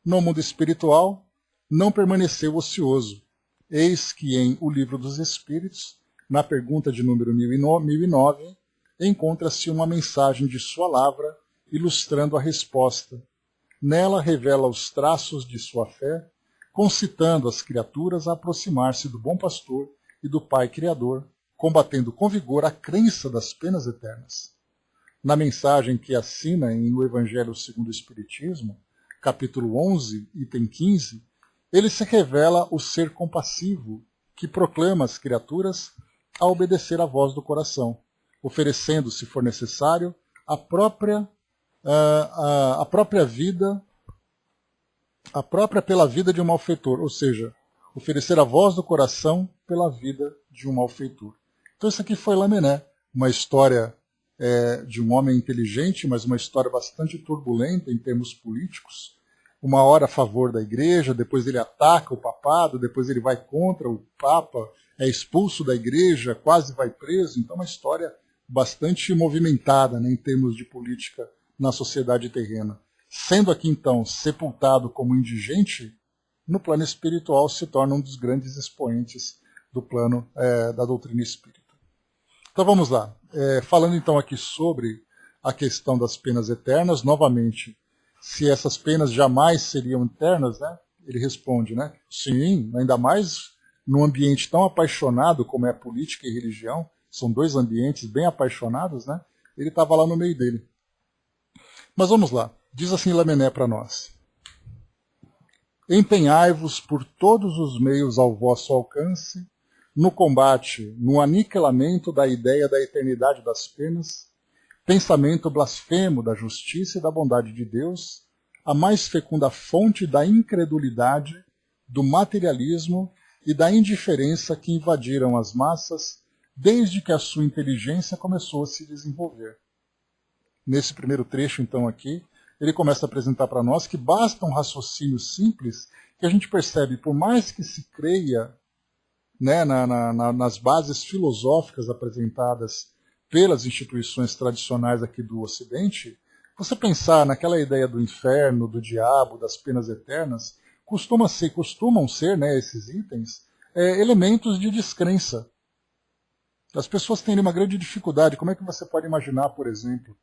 No mundo espiritual, não permaneceu ocioso. Eis que em O Livro dos Espíritos, na pergunta de número 1009, encontra-se uma mensagem de sua lavra, ilustrando a resposta. Nela revela os traços de sua fé, concitando as criaturas a aproximar-se do bom pastor e do Pai Criador, combatendo com vigor a crença das penas eternas. Na mensagem que assina em O Evangelho segundo o Espiritismo, capítulo 11, item 15, ele se revela o ser compassivo que proclama as criaturas a obedecer à voz do coração, oferecendo, se for necessário, a própria vida, a própria pela vida de um malfeitor, ou seja, oferecer a voz do coração pela vida de um malfeitor. Então isso aqui foi Lamennais, uma história de um homem inteligente, mas uma história bastante turbulenta em termos políticos. Uma hora a favor da Igreja, depois ele ataca o papado, depois ele vai contra o Papa, é expulso da Igreja, quase vai preso. Então uma história bastante movimentada, né, em termos de política na sociedade terrena. Sendo aqui então sepultado como indigente, no plano espiritual se torna um dos grandes expoentes do plano da doutrina espírita. Então vamos lá. Falando então aqui sobre a questão das penas eternas, novamente, se essas penas jamais seriam eternas, né? Ele responde, né? Sim, ainda mais num ambiente tão apaixonado como é a política e a religião, são dois ambientes bem apaixonados, né? Ele estava lá no meio dele. Mas vamos lá. Diz assim Lamennais para nós. Empenhai-vos por todos os meios ao vosso alcance, no combate, no aniquilamento da ideia da eternidade das penas, pensamento blasfemo da justiça e da bondade de Deus, a mais fecunda fonte da incredulidade, do materialismo e da indiferença que invadiram as massas desde que a sua inteligência começou a se desenvolver. Nesse primeiro trecho, então, aqui, ele começa a apresentar para nós que basta um raciocínio simples que a gente percebe, por mais que se creia, né, nas bases filosóficas apresentadas pelas instituições tradicionais aqui do Ocidente, você pensar naquela ideia do inferno, do diabo, das penas eternas, costumam ser, né, esses itens, elementos de descrença. As pessoas têm uma grande dificuldade. Como é que você pode imaginar, por exemplo,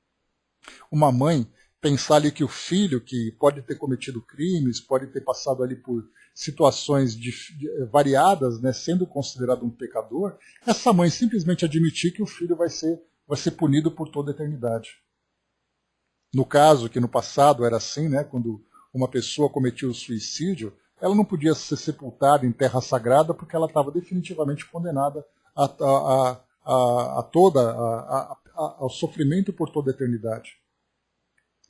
uma mãe pensar ali que o filho, que pode ter cometido crimes, pode ter passado ali por situações variadas, né, sendo considerado um pecador, essa mãe simplesmente admitir que o filho vai ser punido por toda a eternidade. No caso, que no passado era assim, né, quando uma pessoa cometia o suicídio, ela não podia ser sepultada em terra sagrada porque ela estava definitivamente condenada ao sofrimento por toda a eternidade.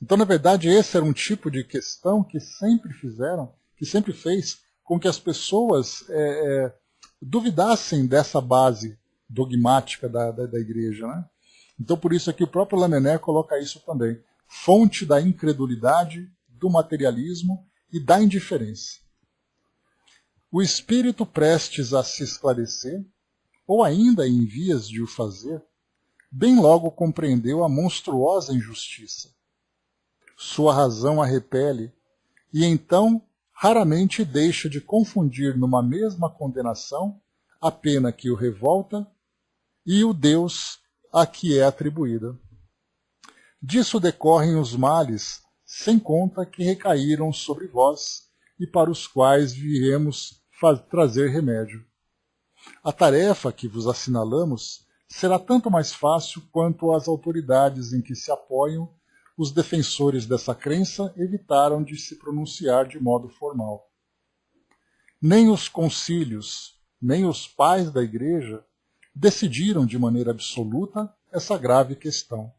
Então, na verdade, esse era um tipo de questão que sempre fez com que as pessoas duvidassem dessa base dogmática da igreja, né? Então, por isso aqui o próprio Lamennais coloca isso também. Fonte da incredulidade, do materialismo e da indiferença. O espírito prestes a se esclarecer, ou ainda em vias de o fazer, bem logo compreendeu a monstruosa injustiça. Sua razão a repele, e então raramente deixa de confundir numa mesma condenação a pena que o revolta e o Deus a que é atribuída. Disso decorrem os males sem conta que recaíram sobre vós e para os quais viemos trazer remédio. A tarefa que vos assinalamos será tanto mais fácil quanto as autoridades em que se apoiam os defensores dessa crença evitaram de se pronunciar de modo formal. Nem os concílios, nem os pais da Igreja decidiram de maneira absoluta essa grave questão.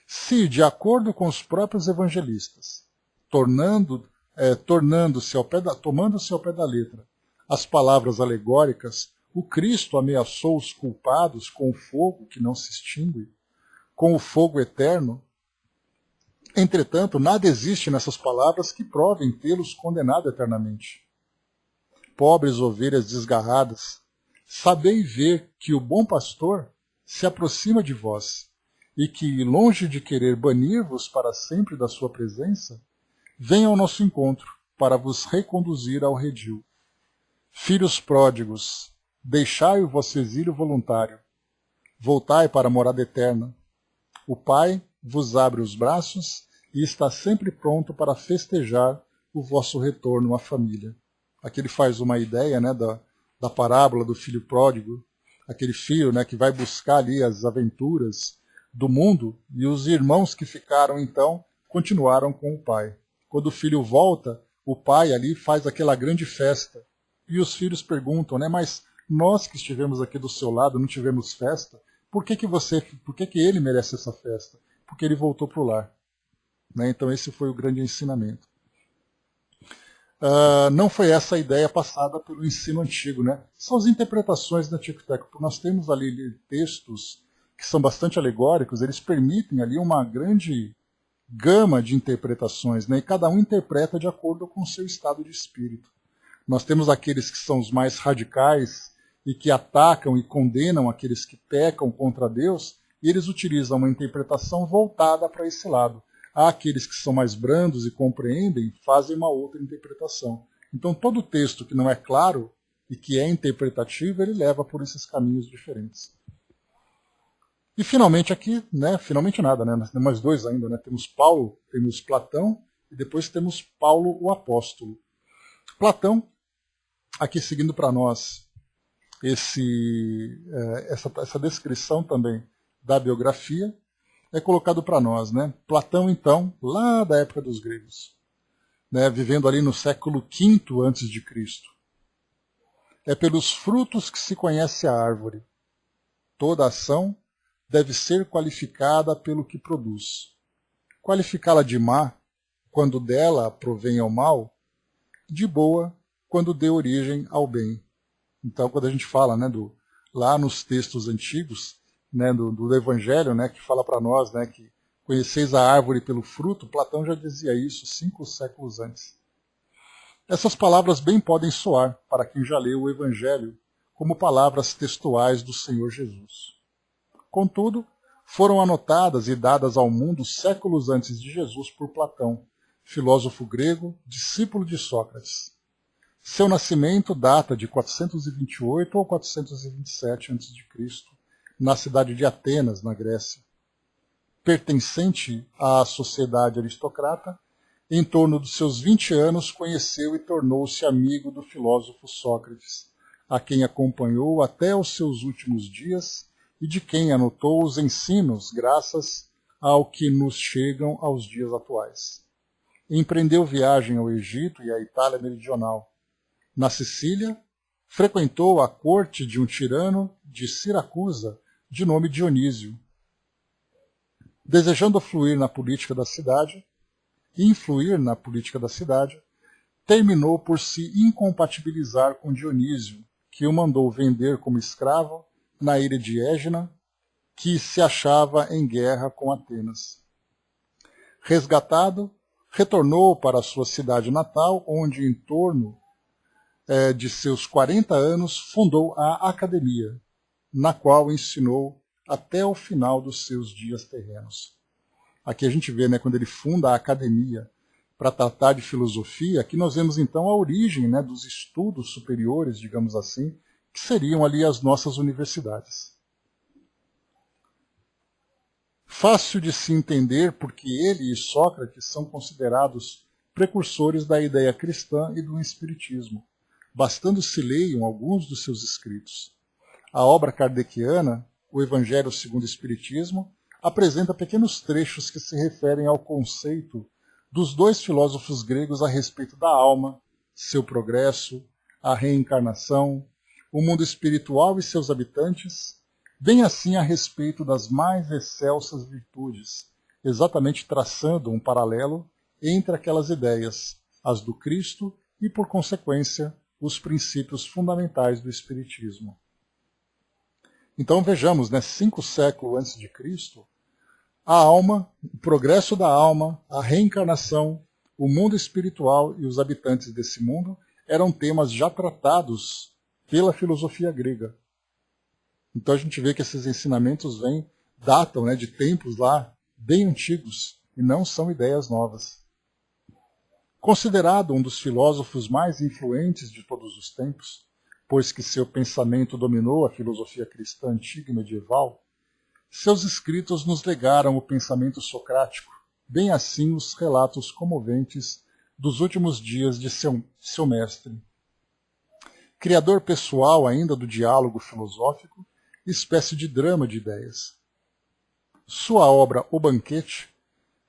Se, de acordo com os próprios evangelistas, tomando-se ao pé da letra as palavras alegóricas, o Cristo ameaçou os culpados com o fogo que não se extingue, com o fogo eterno. Entretanto, nada existe nessas palavras que provem tê-los condenado eternamente. Pobres ovelhas desgarradas, sabei ver que o bom pastor se aproxima de vós, e que, longe de querer banir-vos para sempre da sua presença, vem ao nosso encontro para vos reconduzir ao redil. Filhos pródigos, deixai o vosso exílio voluntário, voltai para a morada eterna. O Pai vos abre os braços e está sempre pronto para festejar o vosso retorno à família. Aqui ele faz uma ideia, né, da parábola do filho pródigo, aquele filho, né, que vai buscar ali as aventuras do mundo, e os irmãos que ficaram, então, continuaram com o pai. Quando o filho volta, o pai ali faz aquela grande festa, e os filhos perguntam, né, mas nós que estivemos aqui do seu lado não tivemos festa? Por que ele merece essa festa? Porque ele voltou para o lar. Né? Então esse foi o grande ensinamento. Não foi essa a ideia passada pelo ensino antigo. Né? São as interpretações da Tico Teco. Nós temos ali textos que são bastante alegóricos, eles permitem ali uma grande gama de interpretações, né? E cada um interpreta de acordo com o seu estado de espírito. Nós temos aqueles que são os mais radicais e que atacam e condenam aqueles que pecam contra Deus, e eles utilizam uma interpretação voltada para esse lado. Há aqueles que são mais brandos e compreendem, fazem uma outra interpretação. Então todo texto que não é claro e que é interpretativo, ele leva por esses caminhos diferentes. E finalmente aqui, né, finalmente nada, né, nós temos mais dois ainda, né, temos Paulo, temos Platão, e depois temos Paulo o apóstolo. Platão, aqui seguindo para nós essa descrição também da biografia, é colocado para nós, né? Platão, então, lá da época dos gregos. né, vivendo ali no século V a.C. É pelos frutos que se conhece a árvore. Toda ação deve ser qualificada pelo que produz. Qualificá-la de má, quando dela provém ao mal, de boa, quando dê origem ao bem. Então, quando a gente fala, né, lá nos textos antigos, né, do Evangelho, né, que fala para nós, né, que conheceis a árvore pelo fruto, Platão já dizia isso 5 séculos antes. Essas palavras bem podem soar, para quem já leu o Evangelho, como palavras textuais do Senhor Jesus. Contudo, foram anotadas e dadas ao mundo séculos antes de Jesus por Platão, filósofo grego, discípulo de Sócrates. Seu nascimento data de 428 ou 427 a.C., na cidade de Atenas, na Grécia. Pertencente à sociedade aristocrata, em torno dos seus 20 anos conheceu e tornou-se amigo do filósofo Sócrates, a quem acompanhou até os seus últimos dias e de quem anotou os ensinos graças ao que nos chegam aos dias atuais. Empreendeu viagem ao Egito e à Itália meridional. Na Sicília, frequentou a corte de um tirano de Siracusa, de nome Dionísio. Desejando influir na política da cidade, terminou por se incompatibilizar com Dionísio, que o mandou vender como escravo na ilha de Égina, que se achava em guerra com Atenas. Resgatado, retornou para sua cidade natal, onde, em torno de seus 40 anos, fundou a Academia, na qual ensinou até o final dos seus dias terrenos. Aqui a gente vê, né, quando ele funda a Academia para tratar de filosofia, aqui nós vemos então a origem, né, dos estudos superiores, digamos assim, que seriam ali as nossas universidades. Fácil de se entender porque ele e Sócrates são considerados precursores da ideia cristã e do espiritismo, bastando se leiam alguns dos seus escritos. A obra kardeciana, o Evangelho segundo o Espiritismo, apresenta pequenos trechos que se referem ao conceito dos dois filósofos gregos a respeito da alma, seu progresso, a reencarnação, o mundo espiritual e seus habitantes, bem assim a respeito das mais excelsas virtudes, exatamente traçando um paralelo entre aquelas ideias, as do Cristo e, por consequência, os princípios fundamentais do Espiritismo. Então vejamos, né, 5 séculos antes de Cristo, a alma, o progresso da alma, a reencarnação, o mundo espiritual e os habitantes desse mundo eram temas já tratados pela filosofia grega. Então a gente vê que esses ensinamentos datam, né, de tempos lá bem antigos e não são ideias novas. Considerado um dos filósofos mais influentes de todos os tempos, pois que seu pensamento dominou a filosofia cristã antiga e medieval, seus escritos nos legaram o pensamento socrático, bem assim os relatos comoventes dos últimos dias de seu mestre. Criador pessoal ainda do diálogo filosófico, espécie de drama de ideias. Sua obra O Banquete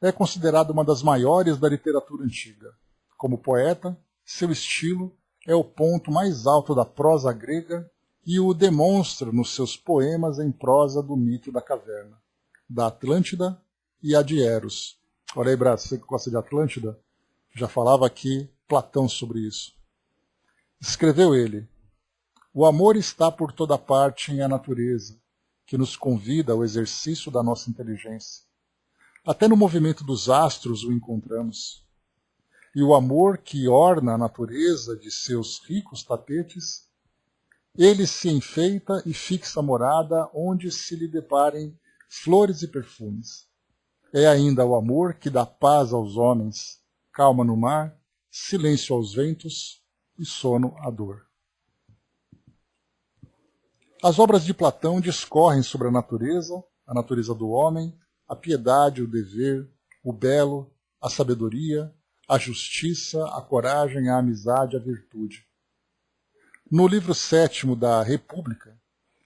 é considerada uma das maiores da literatura antiga. Como poeta, seu estilo é o ponto mais alto da prosa grega e o demonstra nos seus poemas em prosa do mito da caverna, da Atlântida e a de Eros. Olha aí, Brás, você que gosta de Atlântida, já falava aqui Platão sobre isso. Escreveu ele: o amor está por toda parte em a natureza, que nos convida ao exercício da nossa inteligência. Até no movimento dos astros o encontramos. E o amor que orna a natureza de seus ricos tapetes, ele se enfeita e fixa a morada onde se lhe deparem flores e perfumes. É ainda o amor que dá paz aos homens, calma no mar, silêncio aos ventos e sono à dor. As obras de Platão discorrem sobre a natureza do homem, a piedade, o dever, o belo, a sabedoria, a justiça, a coragem, a amizade, a virtude. No livro 7º da República,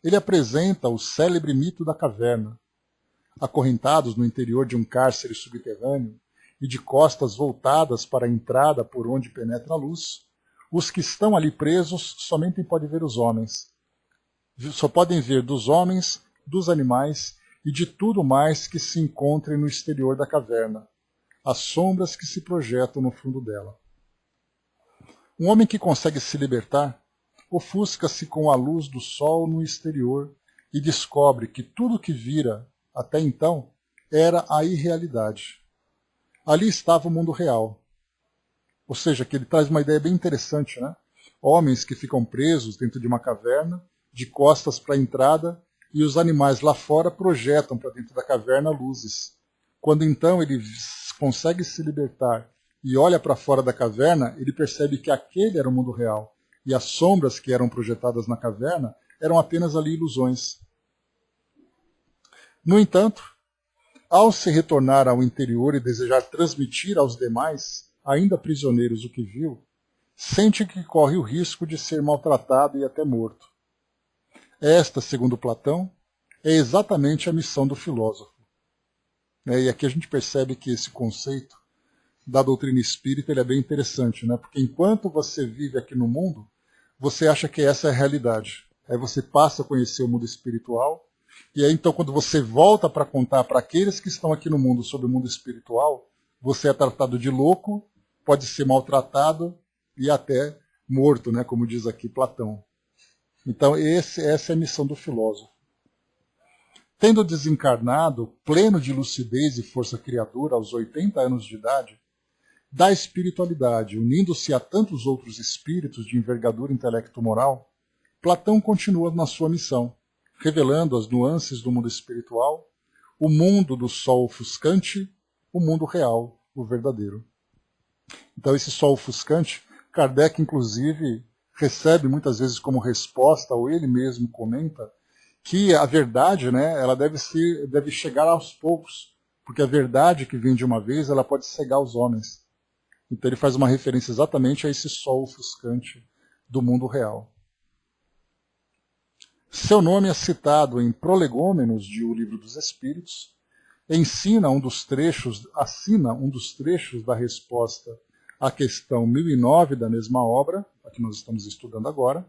ele apresenta o célebre mito da caverna. Acorrentados no interior de um cárcere subterrâneo, e de costas voltadas para a entrada por onde penetra a luz, os que estão ali presos somente podem ver os homens. Só podem ver dos homens, dos animais e de tudo mais que se encontre no exterior da caverna, as sombras que se projetam no fundo dela. Um homem que consegue se libertar ofusca-se com a luz do sol no exterior e descobre que tudo que vira até então era a irrealidade. Ali estava o mundo real. Ou seja, que ele traz uma ideia bem interessante, né? Homens que ficam presos dentro de uma caverna, de costas para a entrada, e os animais lá fora projetam para dentro da caverna luzes. Quando então ele consegue se libertar e olha para fora da caverna, ele percebe que aquele era o mundo real, e as sombras que eram projetadas na caverna eram apenas ali ilusões. No entanto, ao se retornar ao interior e desejar transmitir aos demais, ainda prisioneiros, o que viu, sente que corre o risco de ser maltratado e até morto. Esta, segundo Platão, é exatamente a missão do filósofo. E aqui a gente percebe que esse conceito da doutrina espírita ele é bem interessante, né? Porque enquanto você vive aqui no mundo, você acha que essa é a realidade. Aí você passa a conhecer o mundo espiritual, e aí então quando você volta para contar para aqueles que estão aqui no mundo sobre o mundo espiritual, você é tratado de louco, pode ser maltratado e até morto, né? Como diz aqui Platão. Então essa é a missão do filósofo. Tendo desencarnado, pleno de lucidez e força criadora aos 80 anos de idade, da espiritualidade, unindo-se a tantos outros espíritos de envergadura intelecto-moral, Platão continua na sua missão, revelando as nuances do mundo espiritual, o mundo do sol ofuscante, o mundo real, o verdadeiro. Então esse sol ofuscante, Kardec inclusive recebe muitas vezes como resposta, ou ele mesmo comenta, que a verdade, né, ela deve chegar aos poucos, porque a verdade que vem de uma vez, ela pode cegar os homens. Então ele faz uma referência exatamente a esse sol ofuscante do mundo real. Seu nome é citado em Prolegômenos de O Livro dos Espíritos, assina um dos trechos da resposta à questão 1009 da mesma obra, a que nós estamos estudando agora,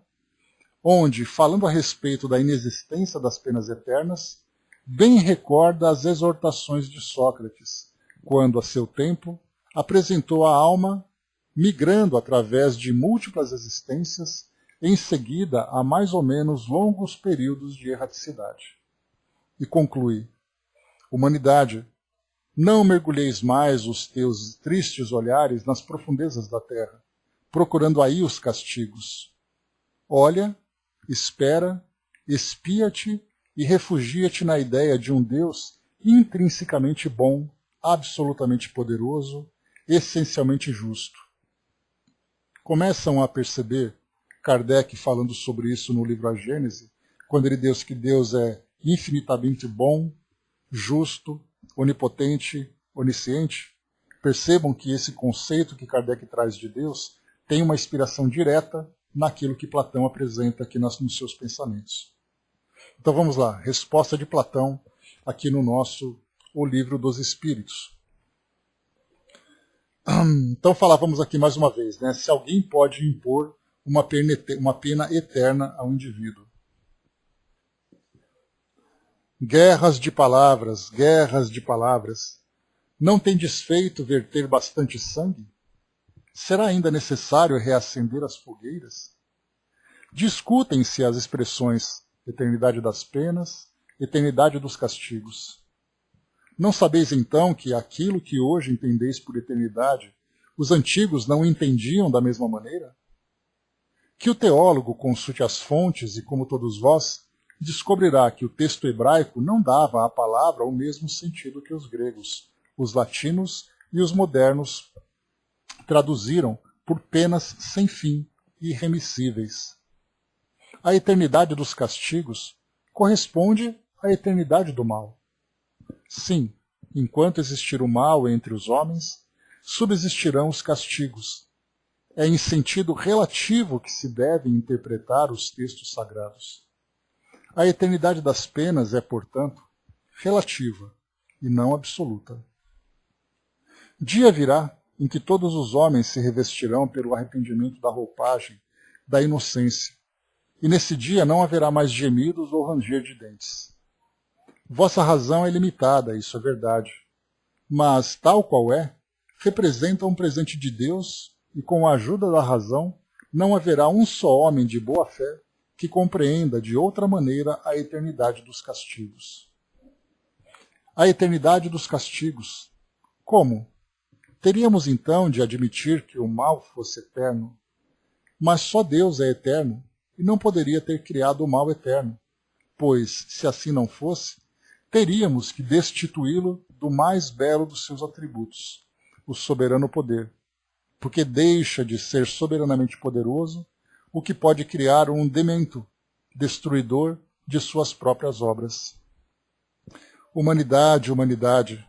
onde, falando a respeito da inexistência das penas eternas, bem recorda as exortações de Sócrates, quando, a seu tempo, apresentou a alma migrando através de múltiplas existências, em seguida a mais ou menos longos períodos de erraticidade. E conclui: humanidade, não mergulheis mais os teus tristes olhares nas profundezas da terra, procurando aí os castigos. Olha, espera, espia-te e refugia-te na ideia de um Deus intrinsecamente bom, absolutamente poderoso, essencialmente justo. Começam a perceber, Kardec falando sobre isso no livro A Gênese, quando ele diz que Deus é infinitamente bom, justo, onipotente, onisciente. Percebam que esse conceito que Kardec traz de Deus tem uma inspiração direta naquilo que Platão apresenta aqui nos seus pensamentos. Então vamos lá, resposta de Platão aqui no nosso O Livro dos Espíritos. Então falávamos aqui mais uma vez, né? Se alguém pode impor uma pena eterna ao indivíduo. Guerras de palavras, não tem desfeito verter bastante sangue? Será ainda necessário reacender as fogueiras? Discutem-se as expressões eternidade das penas, eternidade dos castigos. Não sabeis então que aquilo que hoje entendeis por eternidade, os antigos não entendiam da mesma maneira? Que o teólogo consulte as fontes e, como todos vós, descobrirá que o texto hebraico não dava à palavra o mesmo sentido que os gregos, os latinos e os modernos traduziram por penas sem fim e irremissíveis. A eternidade dos castigos corresponde à eternidade do mal. Sim, enquanto existir o mal entre os homens, subsistirão os castigos. É em sentido relativo que se devem interpretar os textos sagrados. A eternidade das penas é, portanto, relativa e não absoluta. Dia virá em que todos os homens se revestirão pelo arrependimento da roupagem da inocência, e nesse dia não haverá mais gemidos ou ranger de dentes. Vossa razão é limitada, isso é verdade, mas, tal qual é, representa um presente de Deus, e com a ajuda da razão, não haverá um só homem de boa fé que compreenda de outra maneira a eternidade dos castigos. A eternidade dos castigos. Como? Teríamos então de admitir que o mal fosse eterno, mas só Deus é eterno e não poderia ter criado o mal eterno, pois, se assim não fosse, teríamos que destituí-lo do mais belo dos seus atributos, o soberano poder, porque deixa de ser soberanamente poderoso o que pode criar um demento, destruidor de suas próprias obras. Humanidade, humanidade,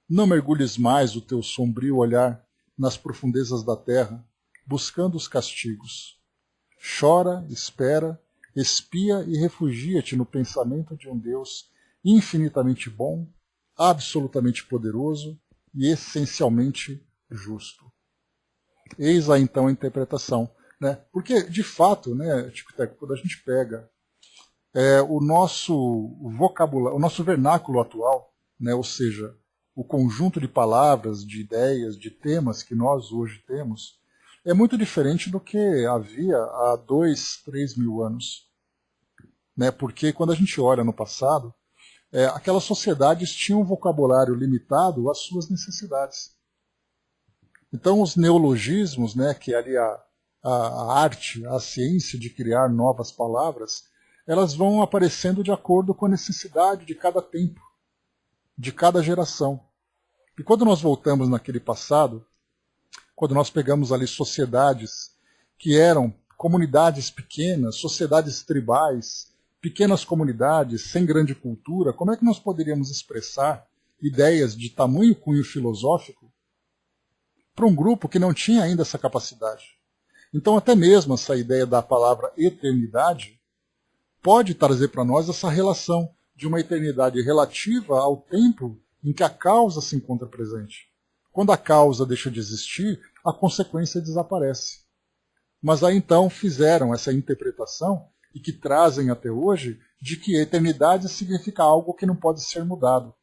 não mergulhes mais o teu sombrio olhar nas profundezas da terra, buscando os castigos. Chora, espera, espia e refugia-te no pensamento de um Deus infinitamente bom, absolutamente poderoso e essencialmente justo. Eis aí então a interpretação. Né? Porque, de fato, né, Tico-Teco, quando a gente pega o nosso vocabulário, o nosso vernáculo atual, né, ou seja, o conjunto de palavras, de ideias, de temas que nós hoje temos, é muito diferente do que havia há 2, 3 mil anos. Né? Porque quando a gente olha no passado, aquelas sociedades tinham um vocabulário limitado às suas necessidades. Então os neologismos, né, que é ali a arte, a ciência de criar novas palavras, elas vão aparecendo de acordo com a necessidade de cada tempo, de cada geração. E quando nós voltamos naquele passado, quando nós pegamos ali sociedades que eram comunidades pequenas, sociedades tribais, pequenas comunidades sem grande cultura, como é que nós poderíamos expressar ideias de tamanho cunho filosófico para um grupo que não tinha ainda essa capacidade? Então até mesmo essa ideia da palavra eternidade pode trazer para nós essa relação de uma eternidade relativa ao tempo em que a causa se encontra presente. Quando a causa deixa de existir, a consequência desaparece. Mas aí então fizeram essa interpretação, e que trazem até hoje, de que a eternidade significa algo que não pode ser mudado.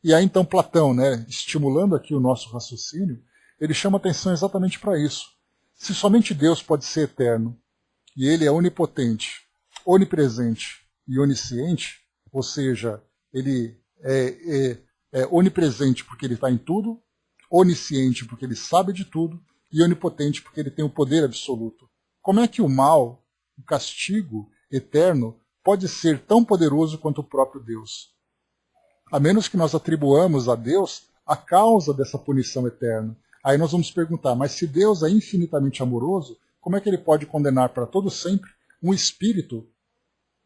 E aí então Platão, né, estimulando aqui o nosso raciocínio, ele chama atenção exatamente para isso. Se somente Deus pode ser eterno, e ele é onipotente, onipresente e onisciente, ou seja, ele é onipresente porque ele está em tudo, onisciente porque ele sabe de tudo, e onipotente porque ele tem o poder absoluto. Como é que o mal, o castigo eterno, pode ser tão poderoso quanto o próprio Deus? A menos que nós atribuamos a Deus a causa dessa punição eterna. Aí nós vamos perguntar, mas se Deus é infinitamente amoroso, como é que ele pode condenar para todo sempre um espírito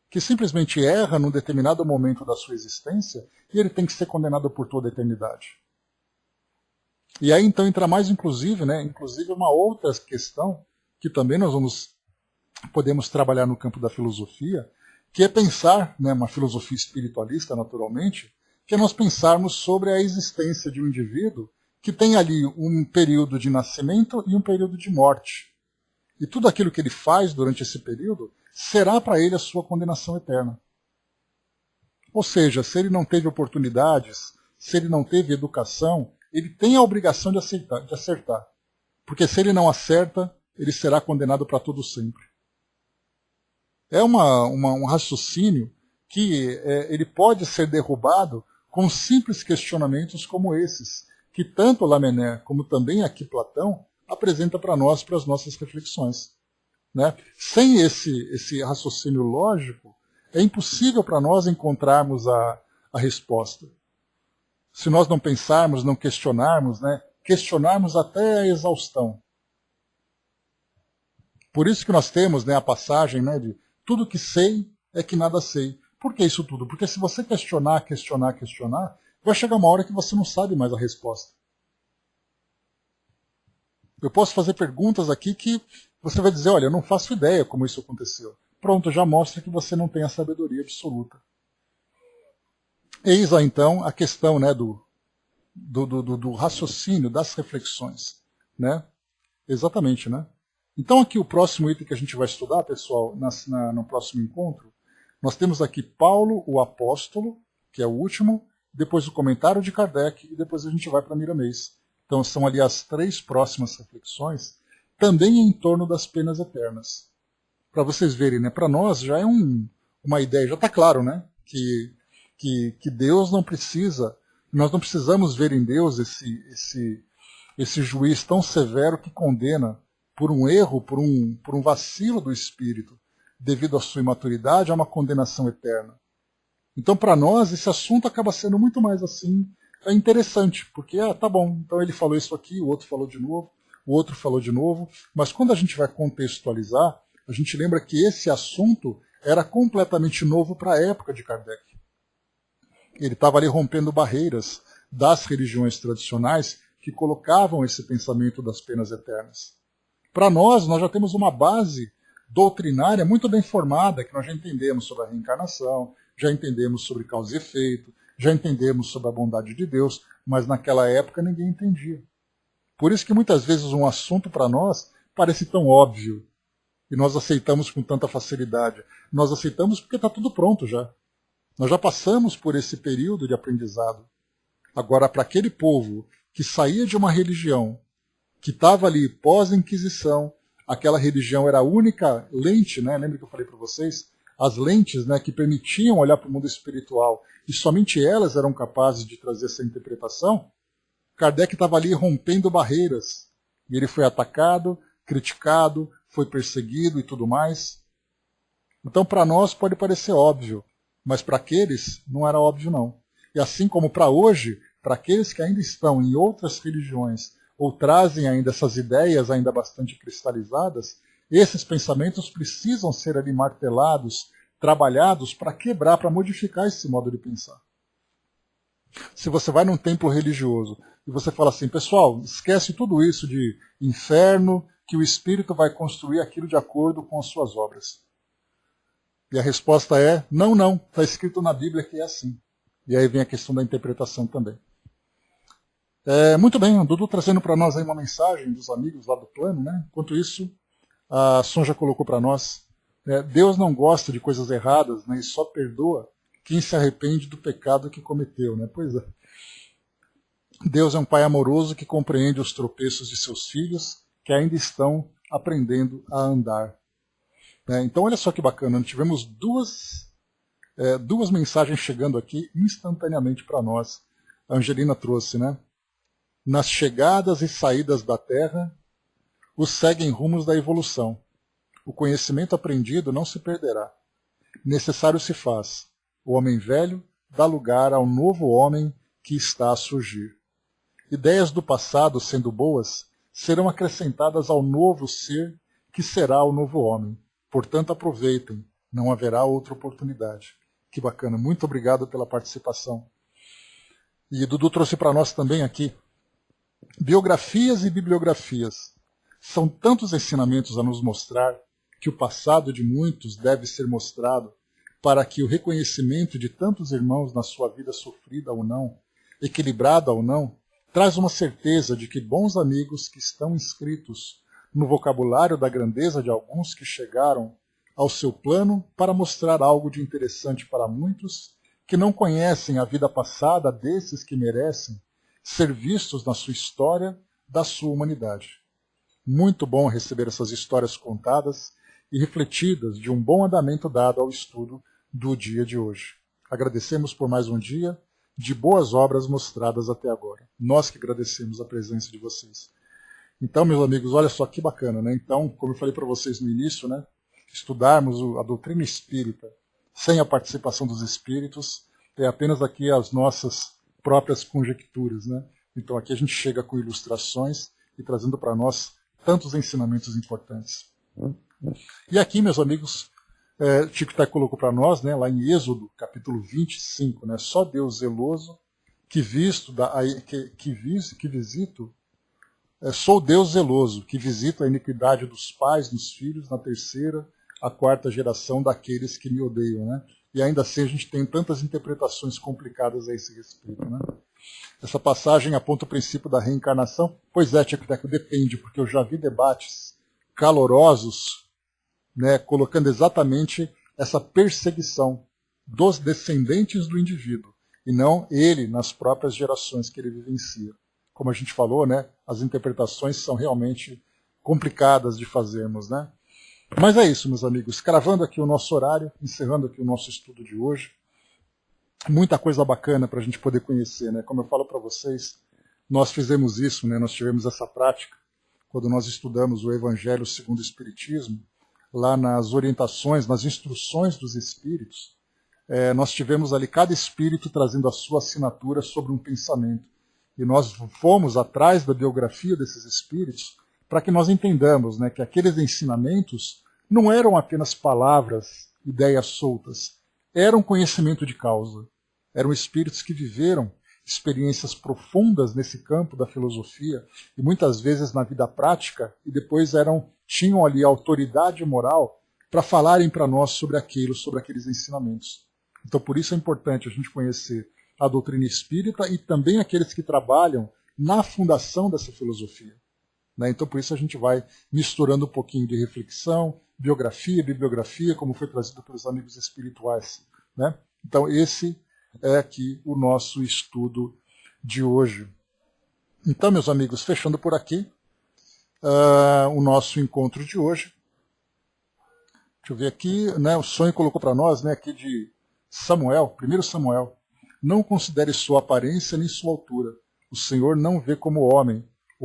que simplesmente erra num determinado momento da sua existência e ele tem que ser condenado por toda a eternidade? E aí então entra mais inclusive uma outra questão que também nós podemos trabalhar no campo da filosofia, que é pensar, né, uma filosofia espiritualista naturalmente, que é nós pensarmos sobre a existência de um indivíduo que tem ali um período de nascimento e um período de morte. E tudo aquilo que ele faz durante esse período será para ele a sua condenação eterna. Ou seja, se ele não teve oportunidades, se ele não teve educação, ele tem a obrigação de acertar. Porque se ele não acerta, ele será condenado para todo sempre. É um raciocínio que ele pode ser derrubado com simples questionamentos como esses, que tanto Lamennais como também aqui Platão apresenta para nós, para as nossas reflexões. Né? Sem esse raciocínio lógico, é impossível para nós encontrarmos a resposta. Se nós não pensarmos, não questionarmos, né? Questionarmos até a exaustão. Por isso que nós temos, né, a passagem, né, de tudo que sei é que nada sei. Por que isso tudo? Porque se você questionar, vai chegar uma hora que você não sabe mais a resposta. Eu posso fazer perguntas aqui que você vai dizer, olha, eu não faço ideia como isso aconteceu. Pronto, já mostra que você não tem a sabedoria absoluta. Eis aí, então, a questão, né, do raciocínio, das reflexões, né? Exatamente, né? Então aqui o próximo item que a gente vai estudar, pessoal, no próximo encontro, nós temos aqui Paulo, o apóstolo, que é o último, depois o comentário de Kardec e depois a gente vai para Miramês. Então são ali as 3 próximas reflexões, também em torno das penas eternas. Para vocês verem, né? Para nós já é uma ideia, já está claro, né? Que Deus não precisa, nós não precisamos ver em Deus esse juiz tão severo que condena por um erro, por um vacilo do espírito, devido à sua imaturidade, a uma condenação eterna. Então, para nós, esse assunto acaba sendo muito mais assim, interessante, porque, tá bom, então ele falou isso aqui, o outro falou de novo, o outro falou de novo, mas quando a gente vai contextualizar, a gente lembra que esse assunto era completamente novo para a época de Kardec. Ele estava ali rompendo barreiras das religiões tradicionais que colocavam esse pensamento das penas eternas. Para nós já temos uma base doutrinária muito bem formada, que nós já entendemos sobre a reencarnação, já entendemos sobre causa e efeito, já entendemos sobre a bondade de Deus, mas naquela época ninguém entendia. Por isso que muitas vezes um assunto para nós parece tão óbvio, e nós aceitamos com tanta facilidade. Nós aceitamos porque está tudo pronto já. Nós já passamos por esse período de aprendizado. Agora, para aquele povo que saía de uma religião, que estava ali pós-Inquisição, aquela religião era a única lente, né? Lembra que eu falei para vocês? As lentes, né, que permitiam olhar para o mundo espiritual, e somente elas eram capazes de trazer essa interpretação. Kardec estava ali rompendo barreiras, e ele foi atacado, criticado, foi perseguido e tudo mais. Então, para nós pode parecer óbvio, mas para aqueles não era óbvio não. E assim como para hoje, para aqueles que ainda estão em outras religiões, ou trazem ainda essas ideias ainda bastante cristalizadas, esses pensamentos precisam ser ali martelados, trabalhados para quebrar, para modificar esse modo de pensar. Se você vai num templo religioso e você fala assim, pessoal, esquece tudo isso de inferno, que o espírito vai construir aquilo de acordo com as suas obras. E a resposta é, não, está escrito na Bíblia que é assim. E aí vem a questão da interpretação também. Muito bem, o Dudu trazendo para nós aí uma mensagem dos amigos lá do plano, né? Enquanto isso, a Sonja colocou para nós, Deus não gosta de coisas erradas, né? E só perdoa quem se arrepende do pecado que cometeu, né? Pois é. Deus é um pai amoroso que compreende os tropeços de seus filhos que ainda estão aprendendo a andar. Então, olha só que bacana, nós tivemos duas mensagens chegando aqui instantaneamente para nós. A Angelina trouxe, né? Nas chegadas e saídas da Terra, os seguem rumos da evolução. O conhecimento aprendido não se perderá. Necessário se faz. O homem velho dá lugar ao novo homem que está a surgir. Ideias do passado, sendo boas, serão acrescentadas ao novo ser que será o novo homem. Portanto, aproveitem, não haverá outra oportunidade. Que bacana, muito obrigado pela participação. E Dudu trouxe para nós também aqui biografias e bibliografias. São tantos ensinamentos a nos mostrar que o passado de muitos deve ser mostrado para que o reconhecimento de tantos irmãos na sua vida sofrida ou não, equilibrada ou não, traz uma certeza de que bons amigos que estão inscritos no vocabulário da grandeza de alguns que chegaram ao seu plano para mostrar algo de interessante para muitos que não conhecem a vida passada desses que merecem ser vistos na sua história da sua humanidade. Muito bom receber essas histórias contadas e refletidas de um bom andamento dado ao estudo do dia de hoje. Agradecemos por mais um dia de boas obras mostradas até agora. Nós que agradecemos a presença de vocês. Então, meus amigos, olha só que bacana, né? Então, como eu falei para vocês no início, né? Estudarmos a doutrina espírita sem a participação dos espíritos é apenas aqui as nossas próprias conjecturas, né? Então aqui a gente chega com ilustrações e trazendo para nós tantos ensinamentos importantes. E aqui, meus amigos, Chico Tai colocou para nós, né, lá em Êxodo, capítulo 25, né, só Deus zeloso, sou Deus zeloso, que visito a iniquidade dos pais nos filhos, na terceira, a quarta geração daqueles que me odeiam, né? E ainda assim a gente tem tantas interpretações complicadas a esse respeito, né? Essa passagem aponta o princípio da reencarnação. Pois é, Tiago, depende, porque eu já vi debates calorosos, né, colocando exatamente essa perseguição dos descendentes do indivíduo, e não ele nas próprias gerações que ele vivencia. Como a gente falou, né, as interpretações são realmente complicadas de fazermos, né? Mas é isso, meus amigos. Cravando aqui o nosso horário, encerrando aqui o nosso estudo de hoje. Muita coisa bacana para a gente poder conhecer, né? Como eu falo para vocês, nós fizemos isso, né? Nós tivemos essa prática quando nós estudamos o Evangelho segundo o Espiritismo, lá nas orientações, nas instruções dos Espíritos. Nós tivemos ali cada Espírito trazendo a sua assinatura sobre um pensamento. E nós fomos atrás da biografia desses Espíritos para que nós entendamos, né, que aqueles ensinamentos não eram apenas palavras, ideias soltas, eram conhecimento de causa. Eram espíritos que viveram experiências profundas nesse campo da filosofia e muitas vezes na vida prática e depois tinham ali a autoridade moral para falarem para nós sobre aqueles ensinamentos. Então por isso é importante a gente conhecer a doutrina espírita e também aqueles que trabalham na fundação dessa filosofia. Né? Então por isso a gente vai misturando um pouquinho de reflexão, biografia, bibliografia, como foi trazido pelos amigos espirituais. Né? Então esse é aqui o nosso estudo de hoje. Então, meus amigos, fechando por aqui o nosso encontro de hoje. Deixa eu ver aqui, né, o sonho colocou para nós, né, aqui de Samuel, 1 Samuel. Não considere sua aparência nem sua altura. O Senhor não vê como o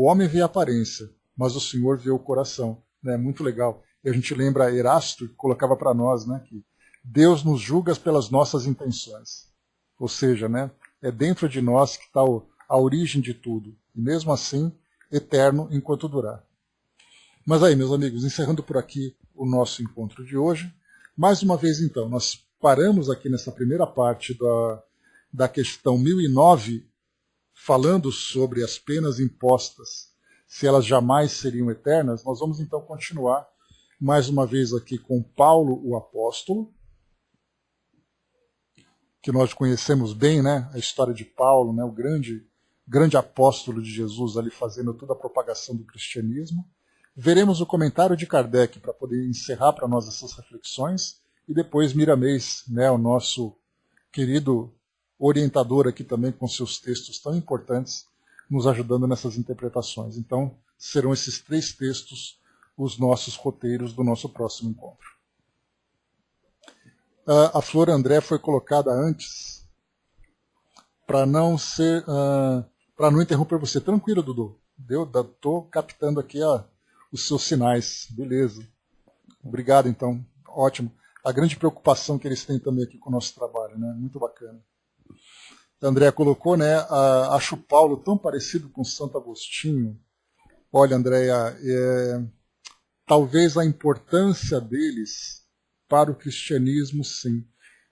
homem vê a aparência, mas o Senhor vê o coração. Né, muito legal. E a gente lembra Erasto, que colocava para nós, né, que Deus nos julga pelas nossas intenções. Ou seja, né, é dentro de nós que está a origem de tudo. E mesmo assim, eterno enquanto durar. Mas aí, meus amigos, encerrando por aqui o nosso encontro de hoje. Mais uma vez, então, nós paramos aqui nessa primeira parte da questão 1009, falando sobre as penas impostas, se elas jamais seriam eternas. Nós vamos então continuar mais uma vez aqui com Paulo, o apóstolo, que nós conhecemos bem, né, a história de Paulo, né, o grande apóstolo de Jesus ali fazendo toda a propagação do cristianismo. Veremos o comentário de Kardec para poder encerrar para nós essas reflexões e depois Miramês, né, o nosso querido orientador aqui também com seus textos tão importantes, nos ajudando nessas interpretações. Então, serão esses 3 textos os nossos roteiros do nosso próximo encontro. A Flor André foi colocada antes para não interromper você. Tranquilo, Dudu. Estou captando aqui os seus sinais. Beleza. Obrigado, então. Ótimo. A grande preocupação que eles têm também aqui com o nosso trabalho, né? Muito bacana. A André colocou, né? Acho o Paulo tão parecido com Santo Agostinho. Olha, Andréia, talvez a importância deles para o cristianismo, sim.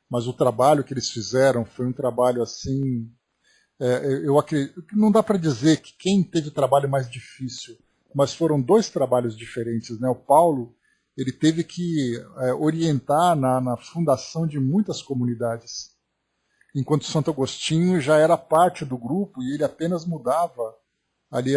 Mas o trabalho que eles fizeram foi um trabalho assim... eu acredito, não dá para dizer que quem teve trabalho mais difícil, mas foram 2 trabalhos diferentes. Né? O Paulo ele teve que orientar na fundação de muitas comunidades, enquanto Santo Agostinho já era parte do grupo e ele apenas mudava ali